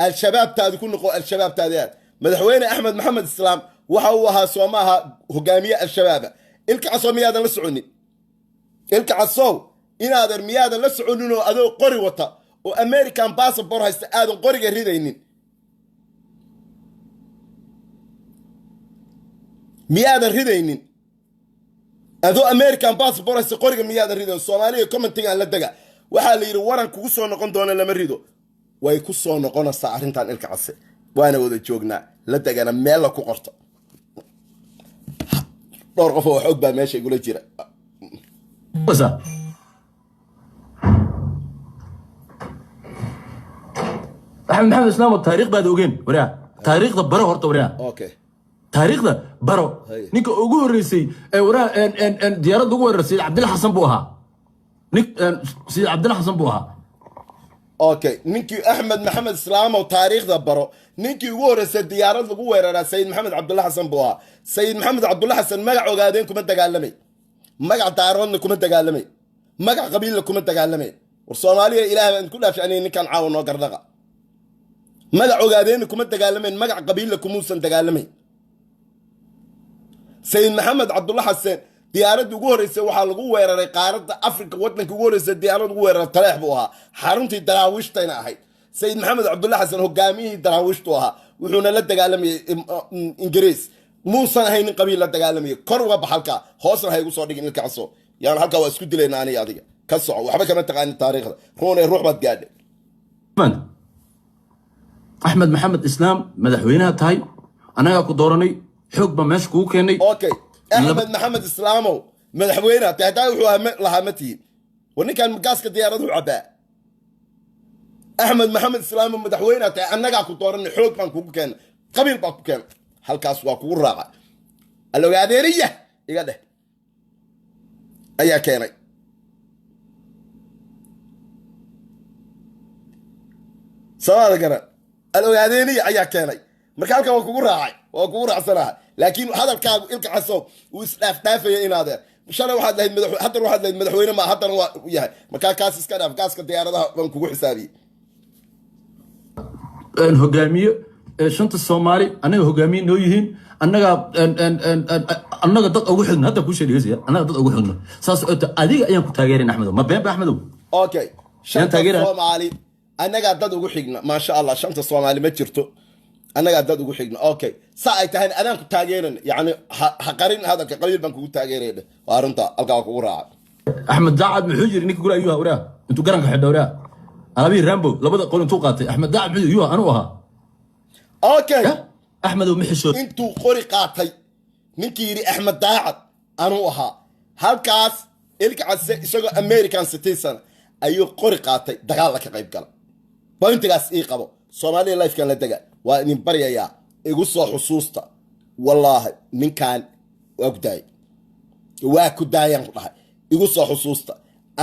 al-shabaabtaadi ku noqo al-shabaabtaadi aad madaxweyne axmed maxamed islaam waxa uu ahaa soomaaha hogaamiye al-shabaaba ilkacasow miyaadan la soconin ilkacasow inaadan miyaadan la soconin oo adoo qori wata oo american passport haysta aadan qoriga ridaynin miyaadan ridaynin adoo american passport haysta qoriga miyaadan ridayn soomaaliya commentigan la dega waxaa la yidhi waran kugu soo noqon doona lama rido way ku soo noqonaysaa arrintan ilka case waana wada joognaa la degana meella ku qorta dhowr qof oo xoog baa meesha igula jira axmed maxamed islaam taariikh baad ogeen waraa taariikhda baro horta waraa okay taariikhda baro ninka ugu horeysay waraa diyaaradda ugu weerarsay cabdilla xasan buu ahaa سيد عبد الله حسن بوها اوكي نينكي احمد محمد اسلام وتاريخ برو نينكي ورث الديارات لو ويرا سيد محمد عبد الله حسن بوها سيد محمد عبد الله حسن مقع اوغادين كما دغالمي مقع دارون كما دغالمي مقع قبيل كما دغالمي والصوماليه اله ان كلها فعني ان كان عاون نو غردقه مقع اوغادين كما دغالمي مقع قبيل كموسن دغالمي سيد محمد عبد الله حسن diyaaradda ugu horeysay waxaa lagu weeraray qaaradda Afrika wadanka ugu horeysay diyaaradda ugu weeraray Taleex buu ahaa xaruntii daraawiishtayna ahayd sayid maxamed cabdulla xasan hogaamiyihii daraawiishtu ahaa wuxuuna la dagaalamay ingiriis muusan haynin qabiil la dagaalamay kor uga baxalka hoosna hay ugu soo dhigin ilka caso yaan halka waa isku dilayna aniga adiga ka soco waxba kama taqaan taariikhda ruux baad gaadhay axmed maxamed islaam madaxweynaha tahay anaga ku dooranay xoog ba meesha kugu keenay okay أحمد محمد إسلامو مدحوينه تهداي وحوها لها متين ونكان مقاسك ديارته عباء أحمد محمد إسلامو مدحوينه أنا قاعد كطورني حوق بانكو كان قبيل بانكو كان هالكاس واكو الراقة قالوا يا ديرية iga dheh ayaa keenay sabada garan al-ogaadeeniya ayaa keenay marka halkan waa kugu raacay waa kugu raacsanaha laakiin hadalkaagu ilka casow uu isdhaafdhaafaya inaadeen shalay waxaad lahayd haddana waxaad lahayd madaxweyne ma haddana waa yahay markaa kaas iska dhaaf gaaska diyaaradaha baan kugu xisaabiyey hogaamiye shanta Soomaali anaga hogaamiye noo yihiin annaga dad ugu xidhna hadda ku sheegaysa annaga dad ugu xidhna saas oo adiga ayaan ku taageerin Axmedow ma been Axmedow okay shanta Soomaali annaga dad ugu xigna ma sha Allah shanta Soomaali ma jirto annaga dad ugu xigna okay saa ay tahay anaan ku taageerin yani ha qarin hadalka qabiil baan kugu taageereeyay waa runta halka kugu raacay Axmed Daacad muxuu yiri ninka gura ayuu awraa intuu garanka xidhawraa alabi Rambo labada qol intuu qaatay Axmed Daacad muxuu yiri anu ahaa okay Axmedow maxishood intuu qori qaatay ninkii yiri Axmed Daacad anu ahaa halkaas ilka case isagoo American citizen ayuu qori qaatay dagaal ka qayb galay pointigaas ii qabo Soomaaliya life kan la daga waa in bariyaya igu soo xusuusta wallahi ninkan waa ku daayaan ku dhahay igu soo xusuusta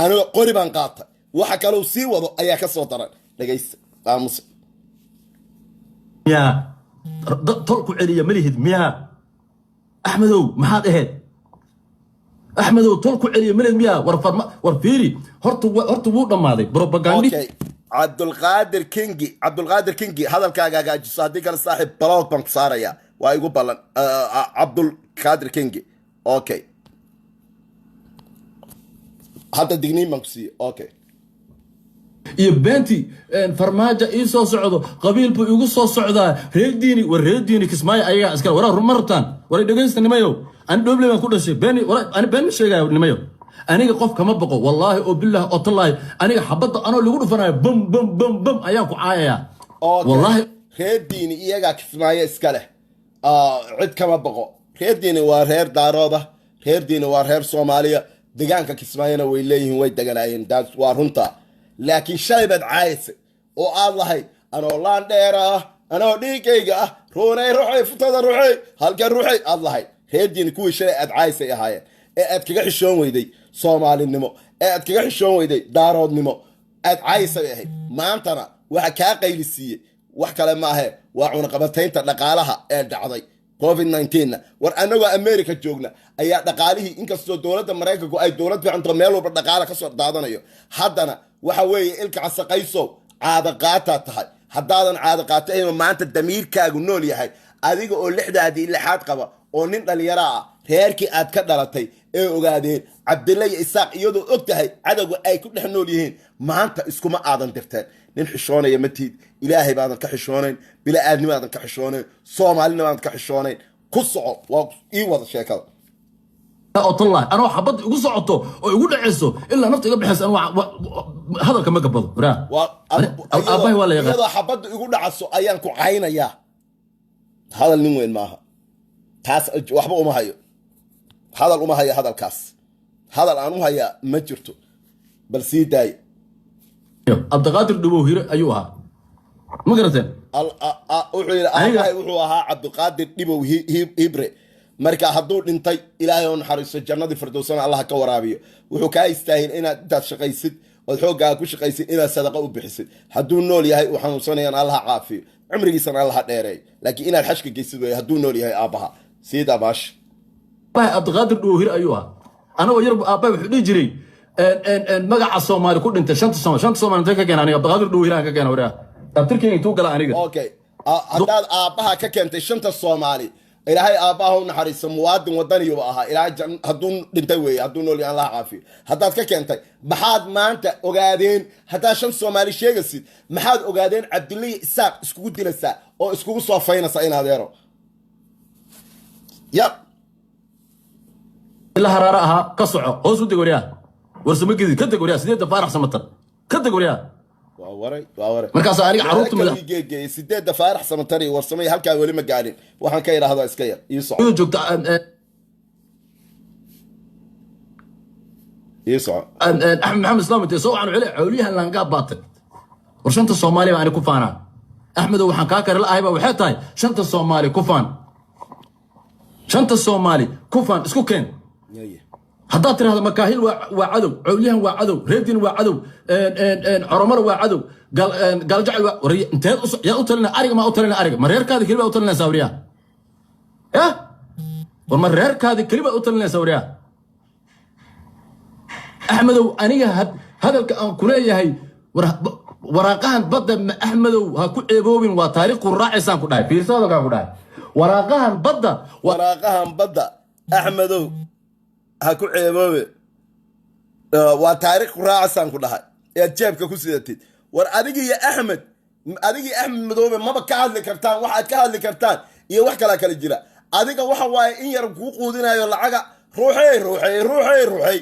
aniga qori baan qaatay waxa kale uu sii wado ayaa ka soo daran dhageysta aamus ya tolku celiya malihid miya Axmedow maxaad ahayd Axmedow tolku celiya malihid miya war fiiri horta wuu dhamaaday propaganda Abdulqaadir Kingi hadalkaaga hagaajiso haddii kale saaxiib baloog baan ku saaraya waa igu ballan Abdulqaadir Kingi okay hadda digniin baan ku siiye okay iyo beenti farmaajo ii soo socdo qabiil buu igu soo socdaa reediini kismaayo ayaga iska waraa rumartaan waray dhageysta nimayo aan dhoble baan ku dhashay beeni waray aan been sheegay nimayo aniga qof kama baqo wallahi oo billaah oo tallahi aniga xabada anoo lagu dhufanayo bam ayaan ku caayaya wallahi reediini iyaga kismaayo iska leh cid kama baqo reediini waa reer daarooda reediini waa reer Soomaaliya deegaanka kismaayona way leeyihiin way daganaayeen daas waa runta laakiin shalay bad caayse oo aad lahayd anoo laan dheer ah anoo dhiigayga ah ruuxay futada ruuxay halka ruuxay aad lahayd reediini kuwii shalay aad caayse ahaayeen ee aad kaga xishoon weyday Soomaalinimo ee aad kaga xishoon weyday daaroodnimo aad caayse ahayd maantana waxa ka qaylisiiyay wax kale ma aha waa cunaqabataynta dhaqaalaha ee dhacday COVID-19 war anagoo America joogna ayaa dhaqaalihii inkastoo dawladda Mareykanku ay dawlad fiicanto meel walba dhaqaale ka soo daadanayo haddana waxa weeye ilka casaqayso caada qaata tahay haddaadan caada qaatayn maanta damiirkaagu nool yahay adiga oo lixdaadii lixaad qaba oo nin dhalinyaro ah reerkii aad ka dhalatay ee ogaadeen Cabdullaahi Isaaq iyadoo og tahay cadawga ay ku dhex nool yihiin maanta iskuma aadan dirteen nin xishoonaya matid ilaahay baadan ka xishoonayn bila aadnimaadan ka xishoonayn Soomaalina baadan ka xishoonayn ku soco waa ii wada sheekada oo tallahi anoo xabad igu socoto oo igu dhaceyso ilaa nafta iga bixis aan hadalka ma gabado aabbahay waa la yaqaan iyadoo xabad igu dhacaso ayaan ku caynaya hadal nin weyn maaha taas waxba uma hayo hadal uma hayo hadalkaas hadal aan u haya ma jirto bal sii daay Abdulqaadir Dhubow hire ayuu ahaa ma garateen wuxuu ahaa Abdulqaadir Dhubow Hibre marka hadduu dhintay ilaahay oo naxariisto jannadii firdawsana Allah ka waraabiyo wuxuu ka istaahil inaad intaad shaqaysid oo xoogaa ku shaqaysid inaad sadaqa u bixisid hadduu nool yahay uu xanuunsanayaan Allah caafiyo cumrigiisana Allah dheereey laakiin inaad xashka geysid way hadduu nool yahay aabaha sida baash Abdulqaadir Dhubow hire ayuu ahaa anagoo yar aabahay wuxuu dhigi jiray magaca Soomaali ku dhintay shanta Soomaali ka keenay aniga Abdulqaadir Dhubow hire aan ka keenay waraa tabtirkeen intuu gala aniga okay haddaad aabaha ka keentay shanta Soomaali ilaahay aabaha u naxariiso muwaadin wadaniyo ahaa ilaahay hadduu dhintay weeye hadduu nool yahay Allah caafiyo haddaad ka keentay maxaad maanta ogaadeen haddaa shan Soomaali sheegaysid maxaad ogaadeen Cabdullaahi Isaaq iskugu dilaysaa oo iskugu soo faynaysaa in adeero ila haraara aha ka soco hoos u deg wariyaa warsamo gidi ka deg wariyaa sideed faarax samatar ka deg wariyaa waa waray markaas aniga caruurtu madax sideed faarax samatar iyo warsamay halka wali ma gaarin waxaan ka yiraahdaa iska yar iyo soco joogta Axmed Maxamed Islaam inta soo waxaan cili cawliyahan laanga baatay war shanta Soomaali baan ku faanaa Axmed waxaan ka kare laahay ba waxay tahay shanta Soomaali ku faan isku keen ياي haddaad tiraahdo makaahil waa cadow cawliyahan waa cadow reedin waa cadow coromar waa cadow galjacal waa inteed yaa u talina ariga maa u talina ariga ma reerkaada keliba u talinaysaa wariyaa ya war ma reerkaada keliba u talinaysaa wariyaa axmedow aniga hadalka aan ku leeyahay waraaqahan badda axmedow ha ku ceeboobin waa taariikh quraacisaan ku dhahay fiirso hadalkaan ku dhahay waraaqahan badda axmedow ha ku ceeboobe waa taariikh quraacasaan ku dhahay ead jeebka ku sidatid war adigii axmed madoobe maba ka hadli kartaan waxaad ka hadli kartaan iyo wax kalaa kala jira adiga waxa waaye in yar kuu quudinayo lacaga ruuxey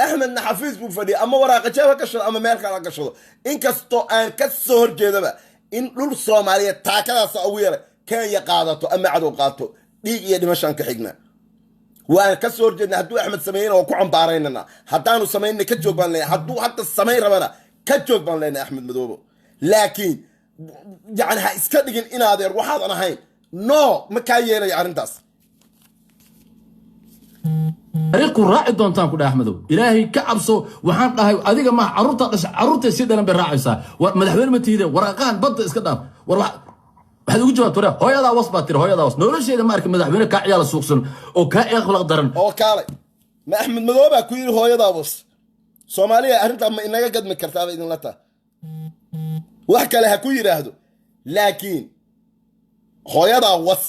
axmedna xafiis buu fadhiya ama waraaqa jeeb ha gashado ama meel kale ha gashado inkastoo aan ka soo horjeedaba in dhul soomaaliyeed taakadaasa ugu yaray kenya qaadato ama cadow qaato dhiig iyo dhimashaan ka xignaa waan ka soo horjeedna hadduu axmed sameeyena waa ku cambaaraynana haddaanu samaynna ka joog baan leenahay hadduu hadda samayn rabana ka joog baan leenahay axmed madoobo laakiin yani ha iska dhigin inaadeer waxaadan ahayn no ma kaa yeelaya arrintaas ariiqu raaci doontaan ku dhahay axmedow ilaahay ka cabso waxaan dhahay adiga ma caruurta si dhalan bay raacaysaa madaxweyne ma tiide waraaqahan badda iska dhaaf war waxaad ugu jawaabta wariyaa hooyadaa was baa tiri hooyadaa was nolosheeda ma arki madaxweyne kaa ciyaala suuqsan oo kaa eeqlaq daran oo kaalay ma axmed madoobaa ku yidhi hooyadaa was soomaaliya arrintaa ma inaga gadmi kartaaba idinla taa wax kale ha ku yidhaahdo laakiin hooyadaa was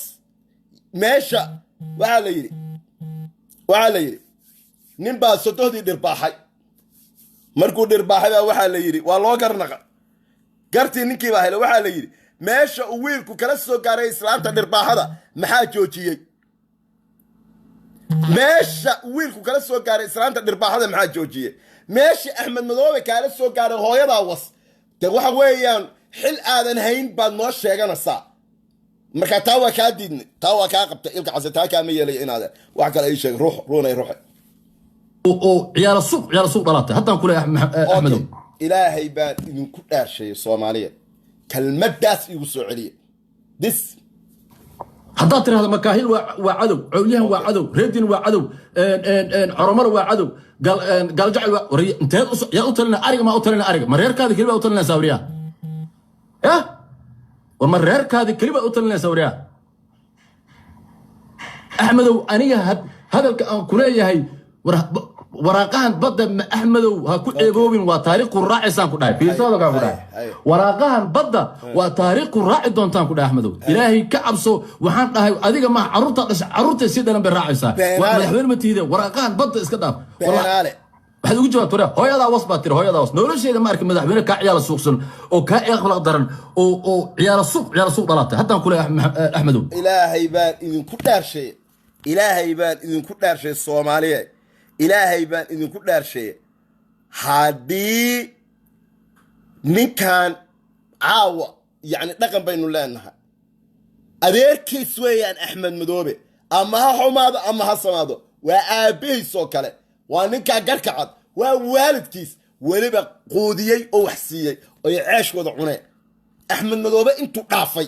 meesha waxaa la yidhi nin baa sodohdii dhirbaaxay markuu dhirbaaxay baa waxaa la yidhi waa loo garnaqa gartii ninkii baa hele waxaa la yidhi meesha uu wiilku kala soo gaaray islaamta dhirbaaxada maxaa joojiyey meesha uu wiilku kala soo gaaray islaamta dhirbaaxada maxaa joojiyey meesha axmed madoobe kaala soo gaaray hooyadaa was de waxa weeyaan xil aadan hayn baad noo sheeganaysaa marka taa waa kaa diidnay taa waa kaa qabtay ilka case taa kaama yeelaya inaadeen wax kale ii sheeg ruunay ruuxe oo ciyaala suuq dhalaatay haddaan ku leeyahay axmedow ilaahay baan idinku dhaarsheeyey soomaaliya kelmaddaas igu soo celiya dis haddaad tiraahdo makaahil waa cadow cawliyahan waa cadow reedin waa cadow coromar waa cadow galjacal waa inteed yaa u talina ariga maa u talina ariga ma reerkaada keliba u talinaysaa wariyaa ya war ma reerkaada keliba u talinaysaa wariyaa axmedow aniga hadalka aan ku leeyahay waraaqahan badda axmedow ha ku ceeboobin waa taariikh quraacisaan ku dhahay fiirso hadalkaan ku dhahay waraaqahan badda waa taariikh raaci doontaan ku dhahay axmedow ilaahay ka cabso waxaan dhahay adiga ma caruurta si dhalan bay raacaysaa madaxweyne ma tiide waraaqahan badda iska dhaaf waxaad ugu jawaabta wariyaa hooyadaa was baa tiri hooyadaa was nolosheeda ma arki madaxweyne kaa ciyaala suuqsan oo kaa eeqlaq daran oo ciyaala suuq dhalaatay haddaan ku leeyahay axmedow ilaahay baan idinku dhaarshay soomaaliyeed ilaahay baan idinku dhaarsheeye haddii ninkan caawa yacni dhaqan baynu leenahay adeerkiis weeyaan axmed madoobe ama ha xumaado ama ha samaado waa aabbahiis oo kale waa ninkaa garka cad waa waalidkiis weliba quudiyey oo wax siiyey oy ceeshkooda cuneen axmed madoobe intuu dhaafay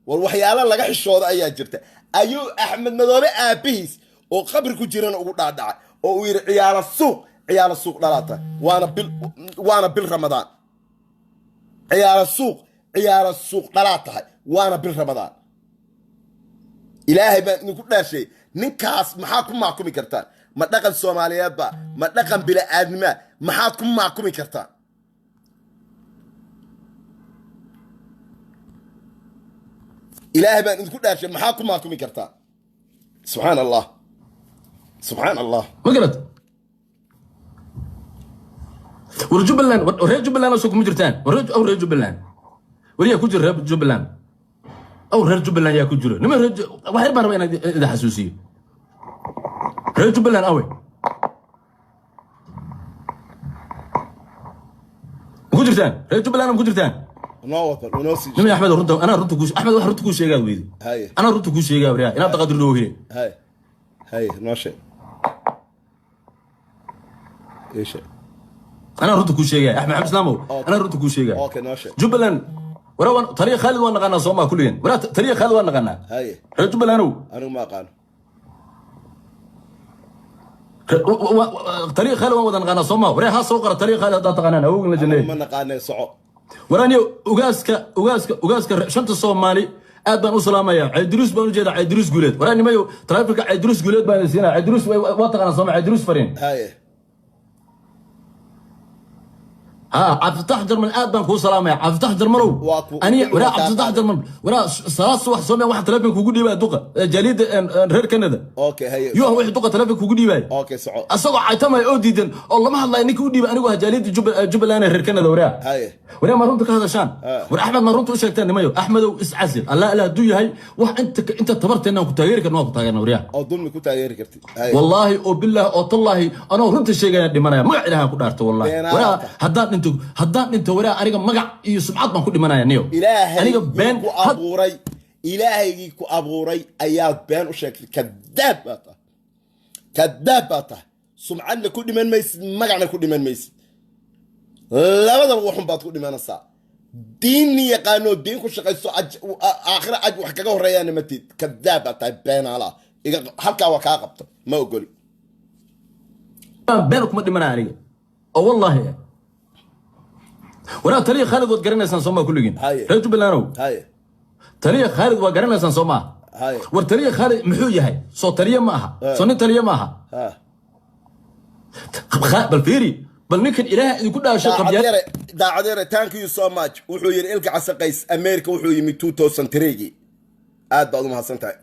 war waxyaalo laga xishooda ayaa jirta ayuu axmed madoobe aabbahiis oo qabri ku jirana ugu dhaadhacay oo uu yidhi ciyaala suuq dhalaata waana bil ramadaan ciyaala suuq dhalaad tahay waana bil ramadaan ilaahay baan idinku dhaarsheeyey ninkaas maxaad ku maakumi kartaan ma dhaqan soomaaliyeedba ma dhaqan bila'aadnimaa maxaad ku maakumi kartaan ilaahay baan idinku dhaarsheey maxaad ku maakumi kartaan subxaan allah ma garad war jubbaland reer jubbaland soo kuma jirtaan reer jubbaland wariyaa ku jira reer jubbaland reer jubbaland yaa ku jira nima wax yar baan rabaa inaan idin xasuusiyo reer jubbaland awe ku jirtaan reer jubbaland ma ku jirtaan nima axmed runta kuu sheegaa weydi anaa runta kuu sheegaa wariyaa inaad taqadir loo hire noo sheeg أنا رنت كل شيء أحمد عبد السلام أنا رنت كل شيء جبلان ورا طريق خالد وانا قنا صوما كلين ولا طريق خالد وانا قنا هاي جبلان أنا ما قان طريق خالد ودن قانا صوما وري ها سو قرا طريق خالد تقانان اوغن la jinay ma naqaanay soco warani ugaaska shanta Soomaali aad baan u salaamaya Idris baan u jeedaa Idris Guuleed warani mayo traffic Idris Guuleed baan siinaa Idris waa taqaana Soomaa Idris Fariin haye عبد الفتاح جرمن ادم كو سلامي عبد الفتاح جرمنو اني ورا عبد الفتاح جرمن ورا صلاه صبح سومي واحد تلفون كوغو ديبا دوقه جليد رير كندا اوكي هي يو واحد دوقه تلفون كوغو ديبا اوكي سعو اسقو عيتما او ديدن او لما هادلا اني كو ديبا انيغو جليد جبلان رير كندا ورا هي ورا ما رنت كهدشان ورا احمد ما رنت شيغتان نمايو احمد اسعسل الله لا دو يحي واخ انت تبرت انك تاغير كرنا ku taageerna ورا oo dulmi ku taageeri kartid والله او بالله او والله انا رنت شيغana dhimanaya magac ilaaha ku dhaarto والله ورا hadaan inta waraa aniga magac iyo sumcad baan ku dhimanaya niyo aniga been ku abuuray ilaahaygi ku abuuray ayaa been u sheegtay kadaab baata sumcadna ku dhiman maysid magacna ku dhiman maysid labadaba waxun baad ku dhimanaysaa diin yaqaano diin ku shaqayso aakhira aj wax kaga horeeyaan matid kadaab baata been ala iga halka waa ka qabta ma ogoli been kuma dhimanaya aniga oo wallahi ورا تاريخ خالد وقرنا إنسان سوما كلين رجوا بلانو هاي تاريخ خالد وقرنا إنسان سوما هاي والتاريخ خالد محوية هاي صو تاريخ معها صو تاريخ معها بالفيري بل ممكن إله يكون ده شيء قبيل دا عذيرة thank you so much وحوير إلك عسقيس أمريكا وحوي من 2003 عاد بعض ما حسنتها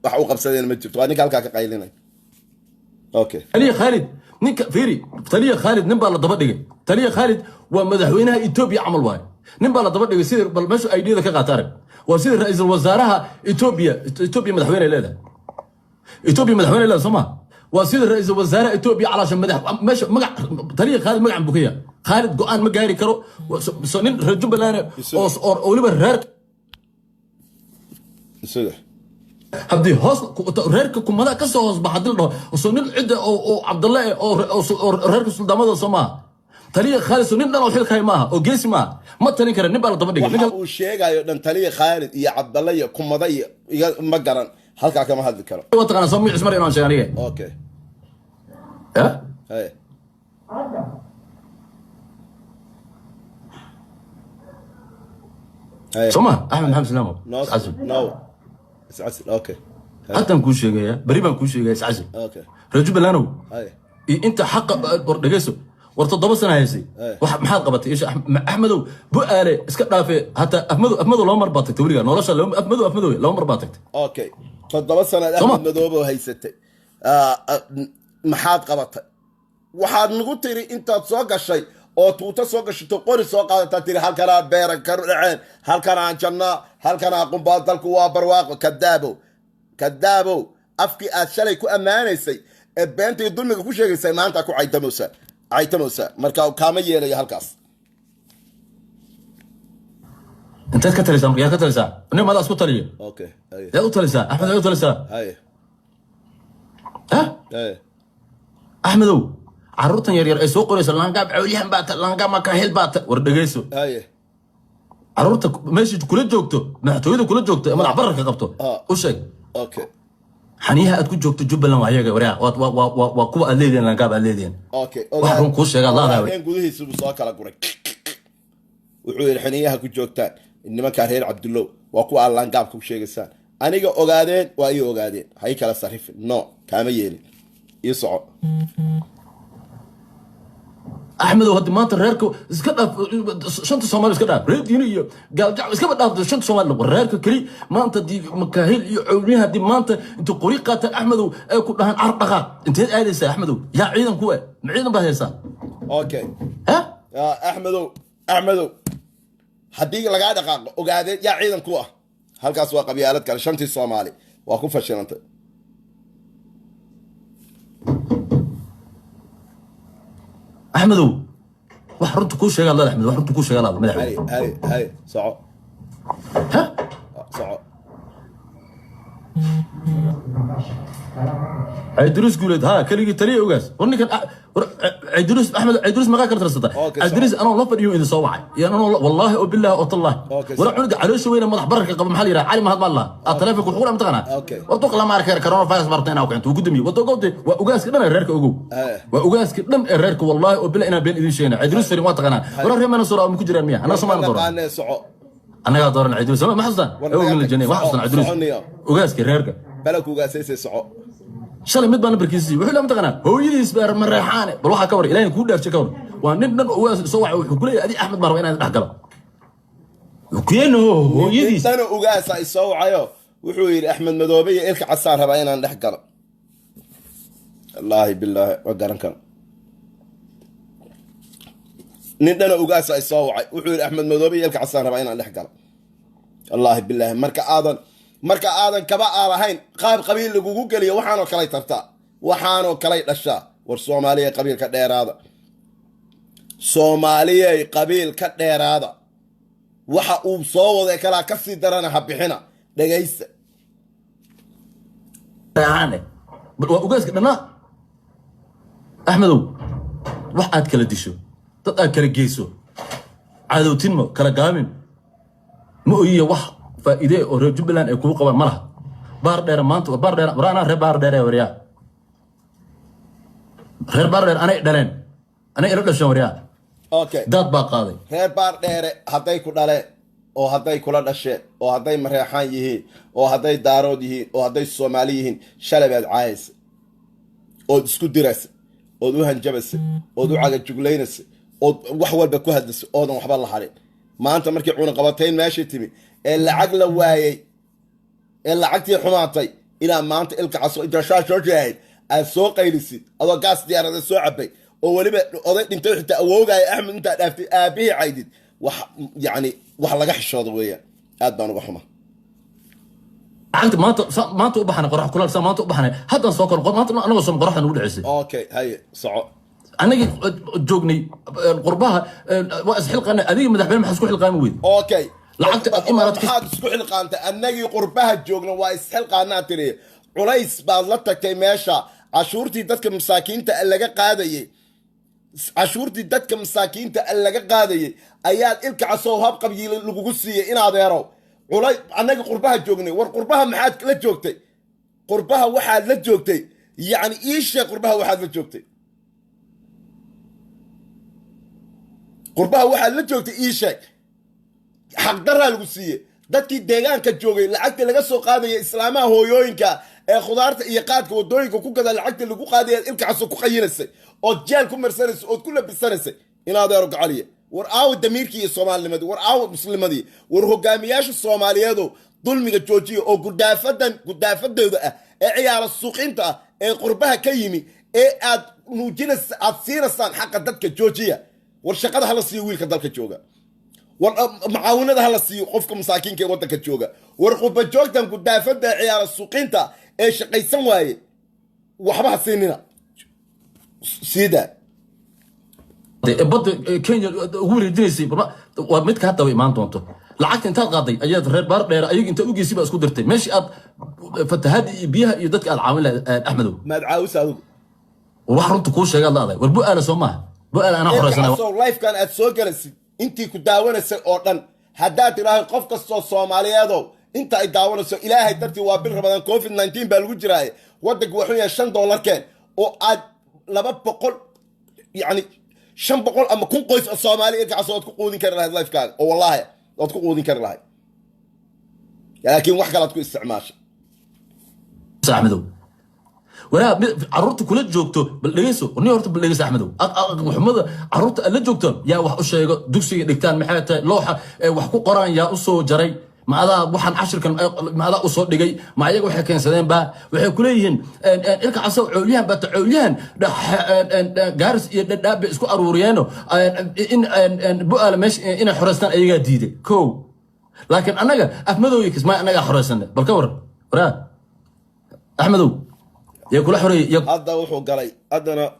وحقوق بسدين مجبت وأنا قال كاك قايلين أوكي تاريخ خالد نك فيري تاريخ خالد نبى على ضبط تاريخ خالد ومدحوينها إثيوبيا عمل واي نبى على ضبط يصير بل مش أيدي ذاك قطارك ويصير رئيس الوزراء إثيوبيا مدحوينها لهذا إثيوبيا مدحوينها لهذا سما ويصير رئيس الوزراء إثيوبيا علشان مدح مش مقع تاريخ خالد مقع بكية خالد قوان مقاري كرو سنين رجب لنا أو لبر رارك سيدي هدي هوس رارك كمدا كسو هوس بحدل سنين عدة أو عبد الله أو رارك سلطان سما تاريخ خالد سنين دلو حيل كاي maaha oo geesi ma ma tarin kara nin baa la daba dhigay waxa uu sheegayo dhan taliye Khalid iyo Abdallah iyo kumada iyo ma garan halka kama hadli karo waa taqana Soomi Ismaar inaan sheegay okay hey Soma Ahmed Hamid Salamo no اسعسل اوكي حتى نكون sheegaya bari baan ku sheegay اسعسل okay rajul balano hey inta xaq dhageyso ورت ضبط سنة هيسي واحد محل قبض إيش أحمدو بقالي إسكت دافع حتى أحمدو لو مر باتك توريها نورش لو أحمدو لو مر باتك أوكي ضبط سنة أحمدو بهيستي محل قبض waxaad nagu tiri intaad soo gashay oo tuuta soo gashato qori soo qaadataa tiri halkana beeran ka dhaceen halkana janna halkana qumbaad dalku waa barwaaqo kadaabo afkii aad shalay ku amaanaysay ee beentay dulmiga ku sheegaysay maanta ku caytamosa marka kaama yeelay halkaas انت كتلسا يا كتلسا انا ما اسكو تليه اوكي اي يا تلسا احمد يا تلسا اي ها اي احمدو عرورتن يرير اي سو قريس لانقا بعوليهم بات لانقا ما كهيل بات وردغيسو اي عرورتك ماشي كل جوجتو نحتويدو كل جوجتو ما برك قبطو وشي اوكي حنيها أتكو جوكتو جبلان وعياقا وريا وكوا الليدين لانقاب الليدين اوكي وحرون كوش شيغا الله داوري وحين قدوهي سبو سواكا لقوري وحوير حنيها كو جوكتان إنما كان هير عبد الله وكوا اللانقاب كو شيغسان أنيقا أغادين وأي أغادين هايكا لصريف نو كاما يلي يسعو أحمد وهدي ما تريركو اسكت شنطة صومالي اسكت ريد دينية قال جع اسكت شنطة صومالي وريركو كلي ما أنت دي مكاهيل يعونيها دي ما أنت قريقة أحمد كل هان عرقها أنت هاد آليسا أحمد يا عيدا كوي عيدا بهيسا اوكي ها يا أحمدو حديق لقاعد دقاق وقاعدين يا عيدا كوه halkaas waa qabyaalad kale shantii Soomaali waa ku fashilantay أحمدو وحرنت كل شيء الله أحمد وحرنت كل شيء الله مدحوي هاي صعو ها صعو هاي دروس قولت ها كلي تري وقاس ورني كان عيدروس احمد عيدروس ما قاكر ترسطه عيدروس انا والله فديو اذا صوعي يعني انا والله وبالله وتالله ولا عنق على شويه مدح بركه قبل محل يرى علي ما هذا الله التليفون وحول متقنا وطق لا ما اركر كورونا فايروس مرتين او كنت وقدمي وطقودي واوغاس كدن ريرك اوغو واوغاس كدن ريرك والله وبالله انا بين اذن شينا عيدروس فري ما تقنا ورا ريما نصر ما كجيران ميا انا سما دور انا قاعد دور عيدروس ما حصدان اوغل الجنيه ما حصدان عيدروس اوغاس كريرك بلك اوغاسيس سعو shalay mid baan barkiisii wuxuu la maqnaa hooyadiis baa mareexaane bal waxa ka war ilaahay ku dhaartay ka war waa nin dhan oo soo wacay wuxuu kulay adi Axmed Marwa inaan dhax galo keeno hooyadiis tan ugaasa ay soo wacayo wuxuu yiri Axmed Madoobe iyo ilka casaan raba inaan dhax galo wallahi billahi wa garan kan nin dhan ugaasa ay soo wacay wuxuu yiri Axmed Madoobe iyo ilka casaan raba inaan dhax galo wallahi billahi marka aadan kaba aalahayn qaab qabiil lagu galiyo waxaan oo kale tartaa waxaan oo kale dhashaa war Soomaaliya qabiil ka dheeraada waxa uu soo waday kala ka sii darana habixina dhageysta taane bal waa ugaaska dhana Axmedow wax aad kala disho dad aad kala geyso cadowtinmo kala gaamin ma ooyiyo wax فإذا أوريج بلان يكون قبل مرة باردر مانتو باردر ورانا غير باردر وريا غير باردر أنا دلين أنا إيرد الشوريا أوكي دات باقاضي غير باردر هداي كودالة أو هداي كولا دشة أو هداي مريحان يهي أو هداي دارود يهي أو هداي الصومالي يهين شلبي عايز أو سكو درس أو دو هنجبس أو دو عقد جوجلينس أو وحول بكوهدس أو دو محب الله عليه ما أنت مركي عون قبطين ماشي تبي العقل وايي العقتي حماطي الى ما انت الك عصو انت شاشو جاهد السوق قيلسي او قاس ديارده سو عبي او وليبا oday dhintay xita awoogay Axmed inta dhaaftay aabihi caydid wax yani wax laga xishoodo weeyaan aad baan uga xumaa عقد ما انت وبحنا قرح كل ما انت وبحنا حتى سوق ما انت انا وصل قرحنا نقول عسي اوكي هي صعو انا جوجني قربها واسحل قنا ادي مدح بين محسكو حلقان ويد اوكي لعقت الامارات waxaad isku xilqaanta annagii qurbaha joogna waa isxilqaanaa tiri culays baad la tagtay meesha cashuurtii dadka masaakiinta laga qaadayay ayaad ilka casoo hab qabiil lagu siiyay in adeero culay annagii qurbaha joognay war qurbaha maxaad la joogtay qurbaha waxaad la joogtay yani iisha qurbaha waxaad la joogtay iisha حق درها القصية dadkii deegaanka joogay lacagta laga soo qaadaya islaamaha hooyooyinka ee khudaarta iyo qaadka wadooyinka ku gada lacagta lagu qaadaya ilka caso ku qayinasay oo jeel ku marsanaysa oo ku labisanaysay inaad eero gacaliye war aaw damiirkii iyo Soomaalinimadii war aaw muslimadii war hogaamiyaasha Soomaaliyeed dulmiga joojiyo oo gudaafadooda ah ee ciyaar suuqinta ah ee qurbaha ka yimi ee aad nuujinaysa aad siinasaan xaqa dadka joojiya war shaqada hala siiyo wiilka dalka jooga معاونة هلا سيو قفكم مساكين كي وطنك تشوغا ورقوبة جوغتان قدافة عيال السوقينتا ايش قيسان واي وحبها سينينا سيدا بد كينيا غوري ديسي ومدك حتى ويمان دونتو لعقت انت قاضي اياد رير بار دير ايق انت اوغيسي با اسكو درتي ماشي اد فتهاد بيها iyo dadka aad caawin Axmedow ma caawis adigu wax runta ku sheegay Allah war bu aala Soomaa bu aala ana xoreysana so life kan aad soo galaysid intii ku daawanaysay oo dhan haddaad ilaahay qof kastoo Soomaaliyeed inta ay daawanayso ilaahay dartii waa bil Ramadaan COVID-19 baa lagu jiray wadanku wuxuu yahay $5 keen oo aad 200 yani 500 ama 1000 qoys oo Soomaali ah gacasood ku quudin kara lahayd life kaaga oo wallahi waad ku quudin kara lahayd laakiin wax kale aad ku isticmaashay Axmedow ولا عروت كل جوجتو بالليسو وني هرت بالليس أحمدو محمد عروت اللي جوجتو يا وح الشيء دوسي دكتان محيط لوحة وحكو قران يا أصو جري ما هذا وحن 10 كان ما هذا أصو دقي ما يجي وح كان سلام با وح كليهن إلك عصو عليان بتعليان جارس يدب اسكو أروريانو إن بقى مش إن حرسنا أي جديدة كو لكن أنا أحمدو يكس ما أنا حرسنا بالكور ورا أحمدو يا كل حري هذا وحو قالي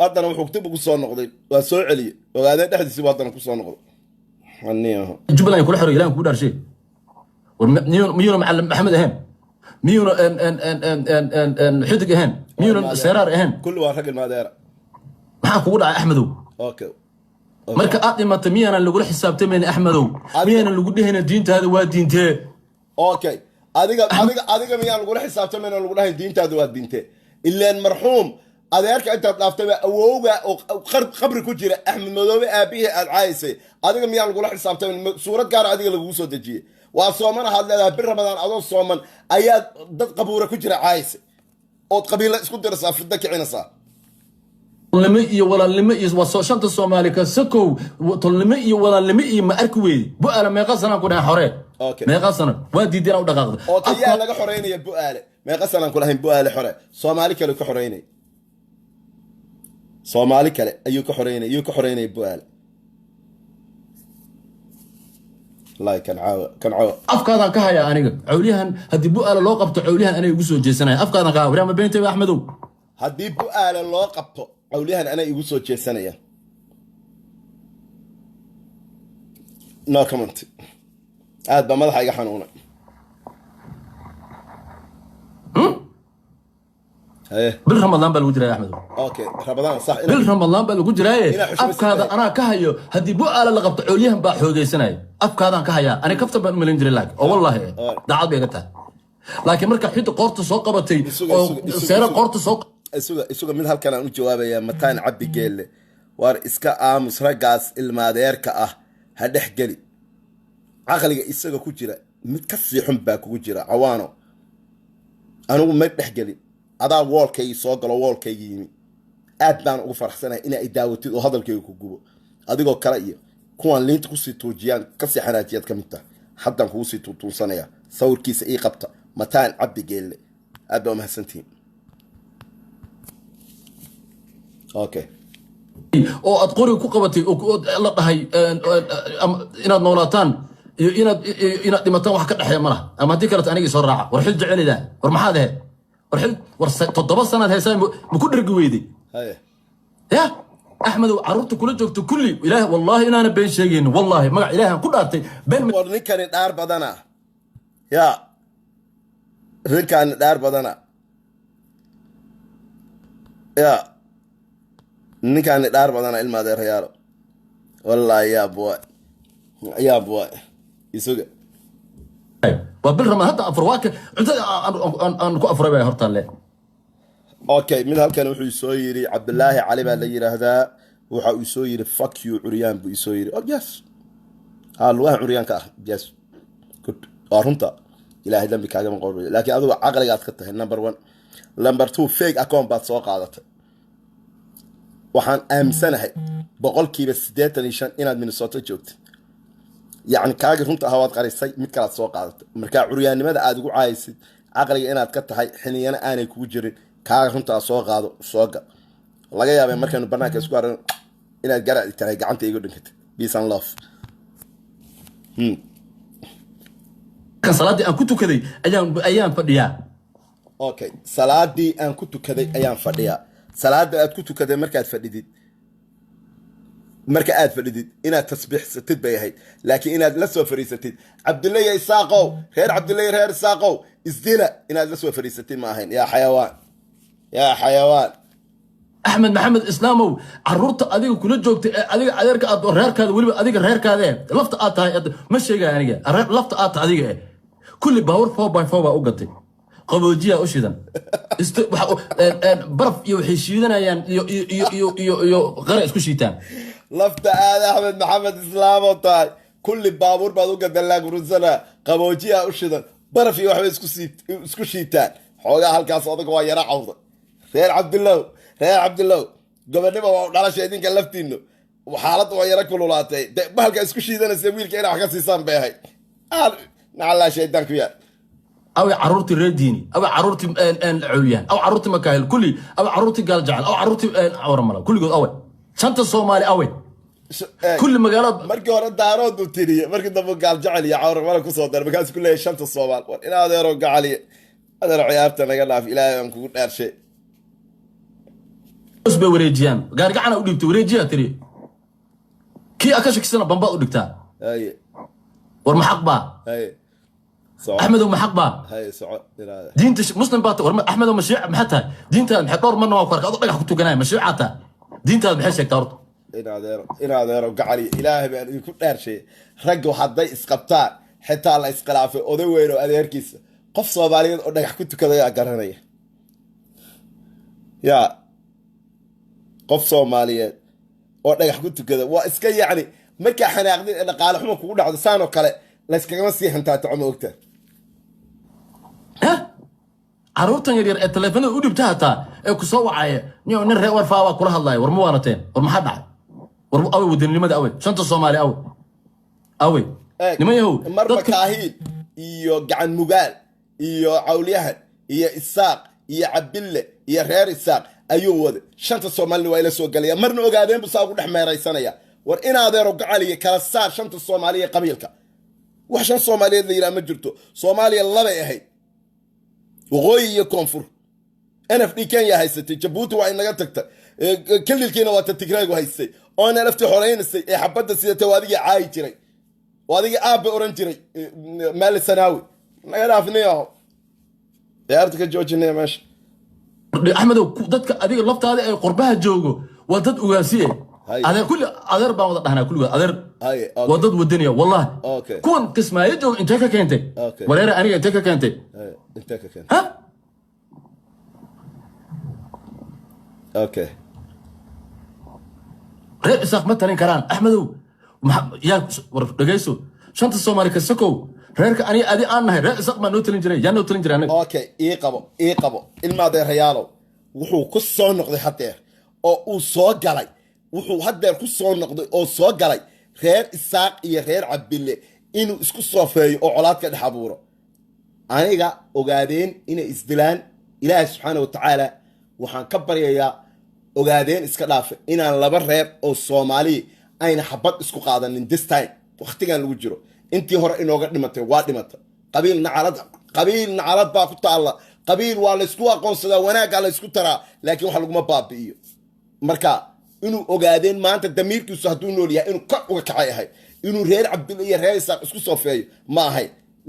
أدنى وحو كتبه كسر نقضي وسوء علي وهذا تحدي سوى أدنى كسر نقضي حنيه جبنا يا كل حري لان كودار شيء ميون معلم محمد هان ميون ان حدق هان ميون سرار هان كل واحد رجل ما داير معك كودا أحمدو okay marka aad dhimatay miyaanan lagula xisaabtamayn axmedow miyaanan lagu dhehayna diintaada waa diintee okay adiga miyaan lagula xisaabtamayn oo lagu dhahay diintaada waa diintee ilaan marxuum adeerka intaad dhaaftay awowga oo qabri ku jira axmed madoobe aabihii aad caayisay adiga miyaan lagula xisaabtamayn suurad gaar adiga lagugu soo dejiyey waa soomana had leedahay bir ramadaan adoo sooman ayaa dad qabuura ku jira caayisay ood qabiila isku diraysaa fidda kicinaysaa tolnimo iyo walaalnimo iyo waa shanta Soomaali ka sakow tolnimo iyo walaalnimo iyo ma arki weey bu'aala meeqa sanaan ku dhahay xore meeqa sanad waa diidina u dhaqaaqda okay yaa laga xoreynaya bu'aale meeqa sanaan ku lahayn bu'aale xore Soomaali kale ka xoreynay Soomaali kale ayuu ka xoreynay bu'aale like kan caawa afkaadan ka haya aniga cawliyahan hadii bu'aala loo qabto cawliyahan anay ugu soo jeesanay afkaadan ka haya ma beentay Axmedow hadii bu'aale loo qabto cawliyahan anay igu soo jeesanaya no comment aad ba madaxa iga xanuunay bil Ramadan baa lagu jiraa Axmedow okay Ramadan sax bil Ramadan baa lagu jiraa afkaada anaa ka hayo hadii bu'aala la qabto cawliyahan baa xoogeysanay afkaadan ka haya ani kafta baan malin jiray laag oo wallahi daacad bay gataa laakiin marka xid qoorta soo qabatay oo seera qoorta soo isuga mid halkan aan u jawaabaya mataan cabdi geelle war iska aamus ragaas ilmaadeerka ah ha dhaxgali aqliga isaga ku jira mid ka fiixun baa kugu jira cawaano anigu ma dhaxgali adaa woolkay soo galo woolkay yimi aad baan ugu faraxsanahay in ay daawatid oo hadalkayga ku gubo adigoo kale iyo kuwan liinta ku sii tuujiyaan ka sii xanaajiyad ka mid tahay haddaan kugu sii tuutuusanaya sawirkiisa ii qabta mataan cabdi geelle aad baa mahadsantihiin okay oo aad qori ku qabatay oo la dhahay inaad noolaataan iyo inaad dhimataan wax ka dhaxeeya malaha ama hadii kale aniga soo raaca war xil jecelida war maxaad ahayd war xil war 7 sanaad heesay ma ku dhargi weeday haye ya axmed carruurta kula joogto kulli ilaahi wallahi inaana been sheegeen wallahi magac ilaahan ku dhaartay been war ninkani dhaar badana ya ninkan dhaar badana ya ninkan dhaar badana ilmaadeerayaalo wallahi ya boy isuga waa bil Ramadan hadda afurwaaka cuntada aan ku afuray bay horta le okay mid halkan wuxuu soo yiri Cabdullaahi Cali baa la yiraahdaa waxa uu soo yiri fuck you curiyaan buu soo yiri oh yes halwa curiyaan ka yes good arunta ilaahay dambi kaaga ma qoryo laakiin adigu aqligaad ka tahay number 1 number 2 fake account baad soo qaadatay waxaan aamsanahay 85% inaad Minnesota joogtid يعني كاغي runta ahaad qarisay mid kala soo qaadatay marka curyaanimada aad ugu caaysid aqliga inaad ka tahay xiniyana aanay kugu jirin kaaga runta soo qaado soo gal laga yaabay markaan banaanka isku aran inaad garaad tahay gacanta igu dhinkatay peace and love kan salaadii aan ku tukaday ayaan fadhiyaa okay salaadii aan ku tukaday ayaan fadhiyaa salaada aad ku tukaday marka aad fadhidid inaad tasbiixsatid bay ahayd laakiin inaad la soo fariisatid Cabdullaahi Isaaqow reer Cabdullaahi reer Isaaqow isdila inaad la soo fariisatid ma ahayn ya xayawaan Ahmed Maxamed Islaamow carruurta adiga kula joogtay adiga adeerka aad reerkaada waliba adiga reerkaada lafta aad tahay ma sheegay aniga lafta aad tahay adiga kulli power 4x4 baa u gatay qaboojiya u shidan baraf iyo waxay shiidanayaan iyo qara isku shiitaan lafta aad Ahmed Maxamed Islaamow tahay kulli baabuur baad u gadan la gurusana qaboojiya u shidan baraf iyo waxba isku shiitaan xoogaa halkaas odaga waa yara cawda reer Cabdullaahi gobadnimo waa dhalashay idinka laftiino xaalad waa yara kululaatay bahalka isku shiidanaysa wiilka ina wax ka siisaan bay ahayd nacala shaydaanku yaa أو عرورتي رديني أو عرورتي عليان أو عرورتي مكاهل كلي أو عرورتي قال جعل أو عرورتي عورملا كل يقول أول شنطة الصومالي أول كل مقالات مركي ورا دارود وتيري مركي دبو قال جعل يا عورملا كوسودر مكاس كله شنطة الصومال إن هذا يروق علي هذا عيارتنا قال في إلهي أنكون أرشي بس بوريجيان قال قعنا أقول وريجيا تري كي أكشك سنة بمبا ودكتا أي ورمحق با أي أحمد ومحق با هاي سعود دينت مسلم بات أحمد ومشيع محتها دينت محطور منه وفرق أضرب كنت جناي مشيعته دينت بحسك تارت in adeero gacali ilaahay baan idinku dhaarshay raggu hadday isqabtaan xitaa la iskhilaafay oday weyn oo adeerkiisa qof Soomaaliyeed oo dhagax ku tukadaya garanaya yaa qof Soomaaliyeed oo dhagax ku tukada waa iska yacni marka xanaaqdin dhaqaale xumo kugu dhacdo saan oo kale la iskaga sii hantaa tacmo ogta caruurtan yar yar ee telefoonada u dhibta hataa ee ku soo wacaya niyo nin reer warfaa waa kula hadlaya war ma waanateen war maxaa dhacay war awe wadanimada awe shanta Soomaali awe niman yahow marba kaahiil iyo gacan mugaal iyo cawliyahan iyo isaaq iyo cabdille iyo reer isaaq ayuu wada shanta Soomaali waa ila soo galaya marna ogaadeen bu saa ugu dhaxmeeraysanaya war in adeero gacaliga kala saar shanta Soomaali ee qabiilka wax shan Soomaaliyeed la yiraahdo ma jirto Soomaaliya laba ahay waqooyi iyo koonfur NFD Kenya haysatay Djibouti waa inaga tagtay kallilkiina waa Tigreeg haysay oo nafti xoreeynaysay ee xabada sida tawaadiga caay jiray waadiga aabbe oran jiray maal sanaawi naga dhaafniyo yaarta joojinay meesha Axmedow dadka adiga laftaada ay qurbaha joogo waa dad ugaasiye adeer kulli adeer baan wada dhahnaa kulligood adeer waa dad wadaniya wallahi kuwan kismaayo joog intee ka keentay wareer aniga intee ka keentay ha okay reer isaaq ma talin karaan Axmedow yaa war dhageyso shanta Soomaali ka sakow reerka ani adi aan nahay reer isaaq ma noo talin jiray yaa noo talin jiray anaga okay ii qabo ilma adeerayaalo wuxuu ku soo noqday hadeer oo uu soo galay wuxuu hadeer ku soo noqday oo soo galay reer isaaq iyo reer cabdille inuu isku soofeeyo oo colaad ka dhex abuuro aniga ogaadeen inay isdilaan ilaahay subxaanahu wa tacaala waxaan ka baryayaa ogaadeen iska dhaafe inaan laba reer oo Soomaali ayna xabad isku qaadanin this time waqtigan lagu jiro intii hore inooga dhimatay waa dhimatay qabiil nacalad baa ku taala qabiil waa la isku aqoonsadaa wanaaga la isku taraa laakiin waxa lagu ma baabi'iyo marka inuu ogaadeen maanta damiirkiisu hadduu nool yahay inuu ka uga kacay ahay inuu reer cabdille iyo reer isaaq isku soofeeyo ma ahay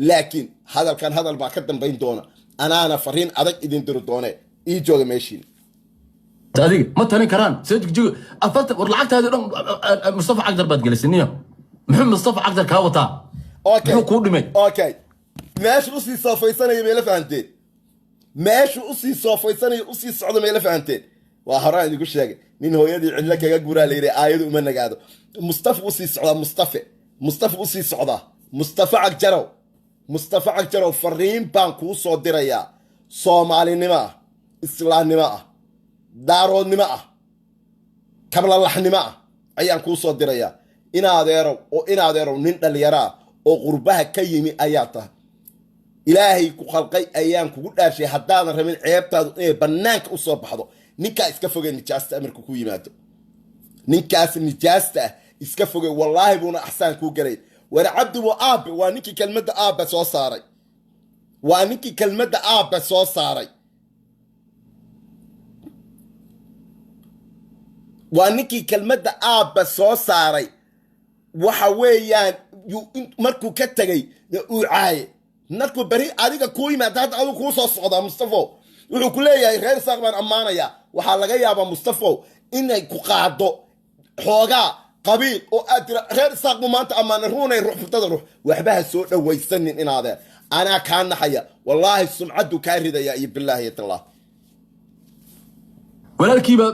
laakiin hadalkan hadal baa ka dambayn doona anaana fariin adag idin diri doone ii jooga meeshiin adiga ma talin karaan sajigjigo afarta war lacagtaada dhan Mustafa Cagdar baad gelisaniyo muxuu Mustafa Cagdar ka wataa okay ku dhimay okay meeshu u sii soofaysanaya meela fahanteen meeshu u sii soofaysanaya u sii socdo meela fahanteen waa horaan idinku sheegay nin hooyadii cidla kaga guuraa la yiri aayadu uma nagaado Mustafa u sii socda Mustafa u sii socda Mustafa Cagdar fariin baan ku soo dirayaa Soomaalinimo islaamnimo daaroodnimo kablalaxnimo ayaan ku soo dirayaa in adeero nin dhalinyaro oo qurbaha ka yimi ayaa tahay ilaahay ku khalqay ayaan kugu dhaarshay haddaadan rabin ceebtaadu inay banaanka u soo baxdo ninkaa iska fogay nijaasta amarka ku yimaado ninkaas nijaasta iska fogay wallaahi buuna axsaan kuu galay war cabdi waa aabe waa ninkii kelmadda aabe soo saaray waa ninkii kelmadda aabba soo saaray waxa weeyaan markuu ka tagay uu caaye markuu bari adiga kuu yimaada hadda adigu kuu soo socdaa Mustafo wuxuu ku leeyahay reer isaaq baan ammaanayaa waxaa laga yaabaa Mustafo inay ku qaado xoogaa qabiil oo aad tira reer isaaq buu maanta ammaanay ruunay ruux furtada ruux waxbaha soo dhawaysanin inaadeen anaa kaa naxaya wallaahi sumcaddu kaa ridaya iyo billaahi tallah walaalkiiba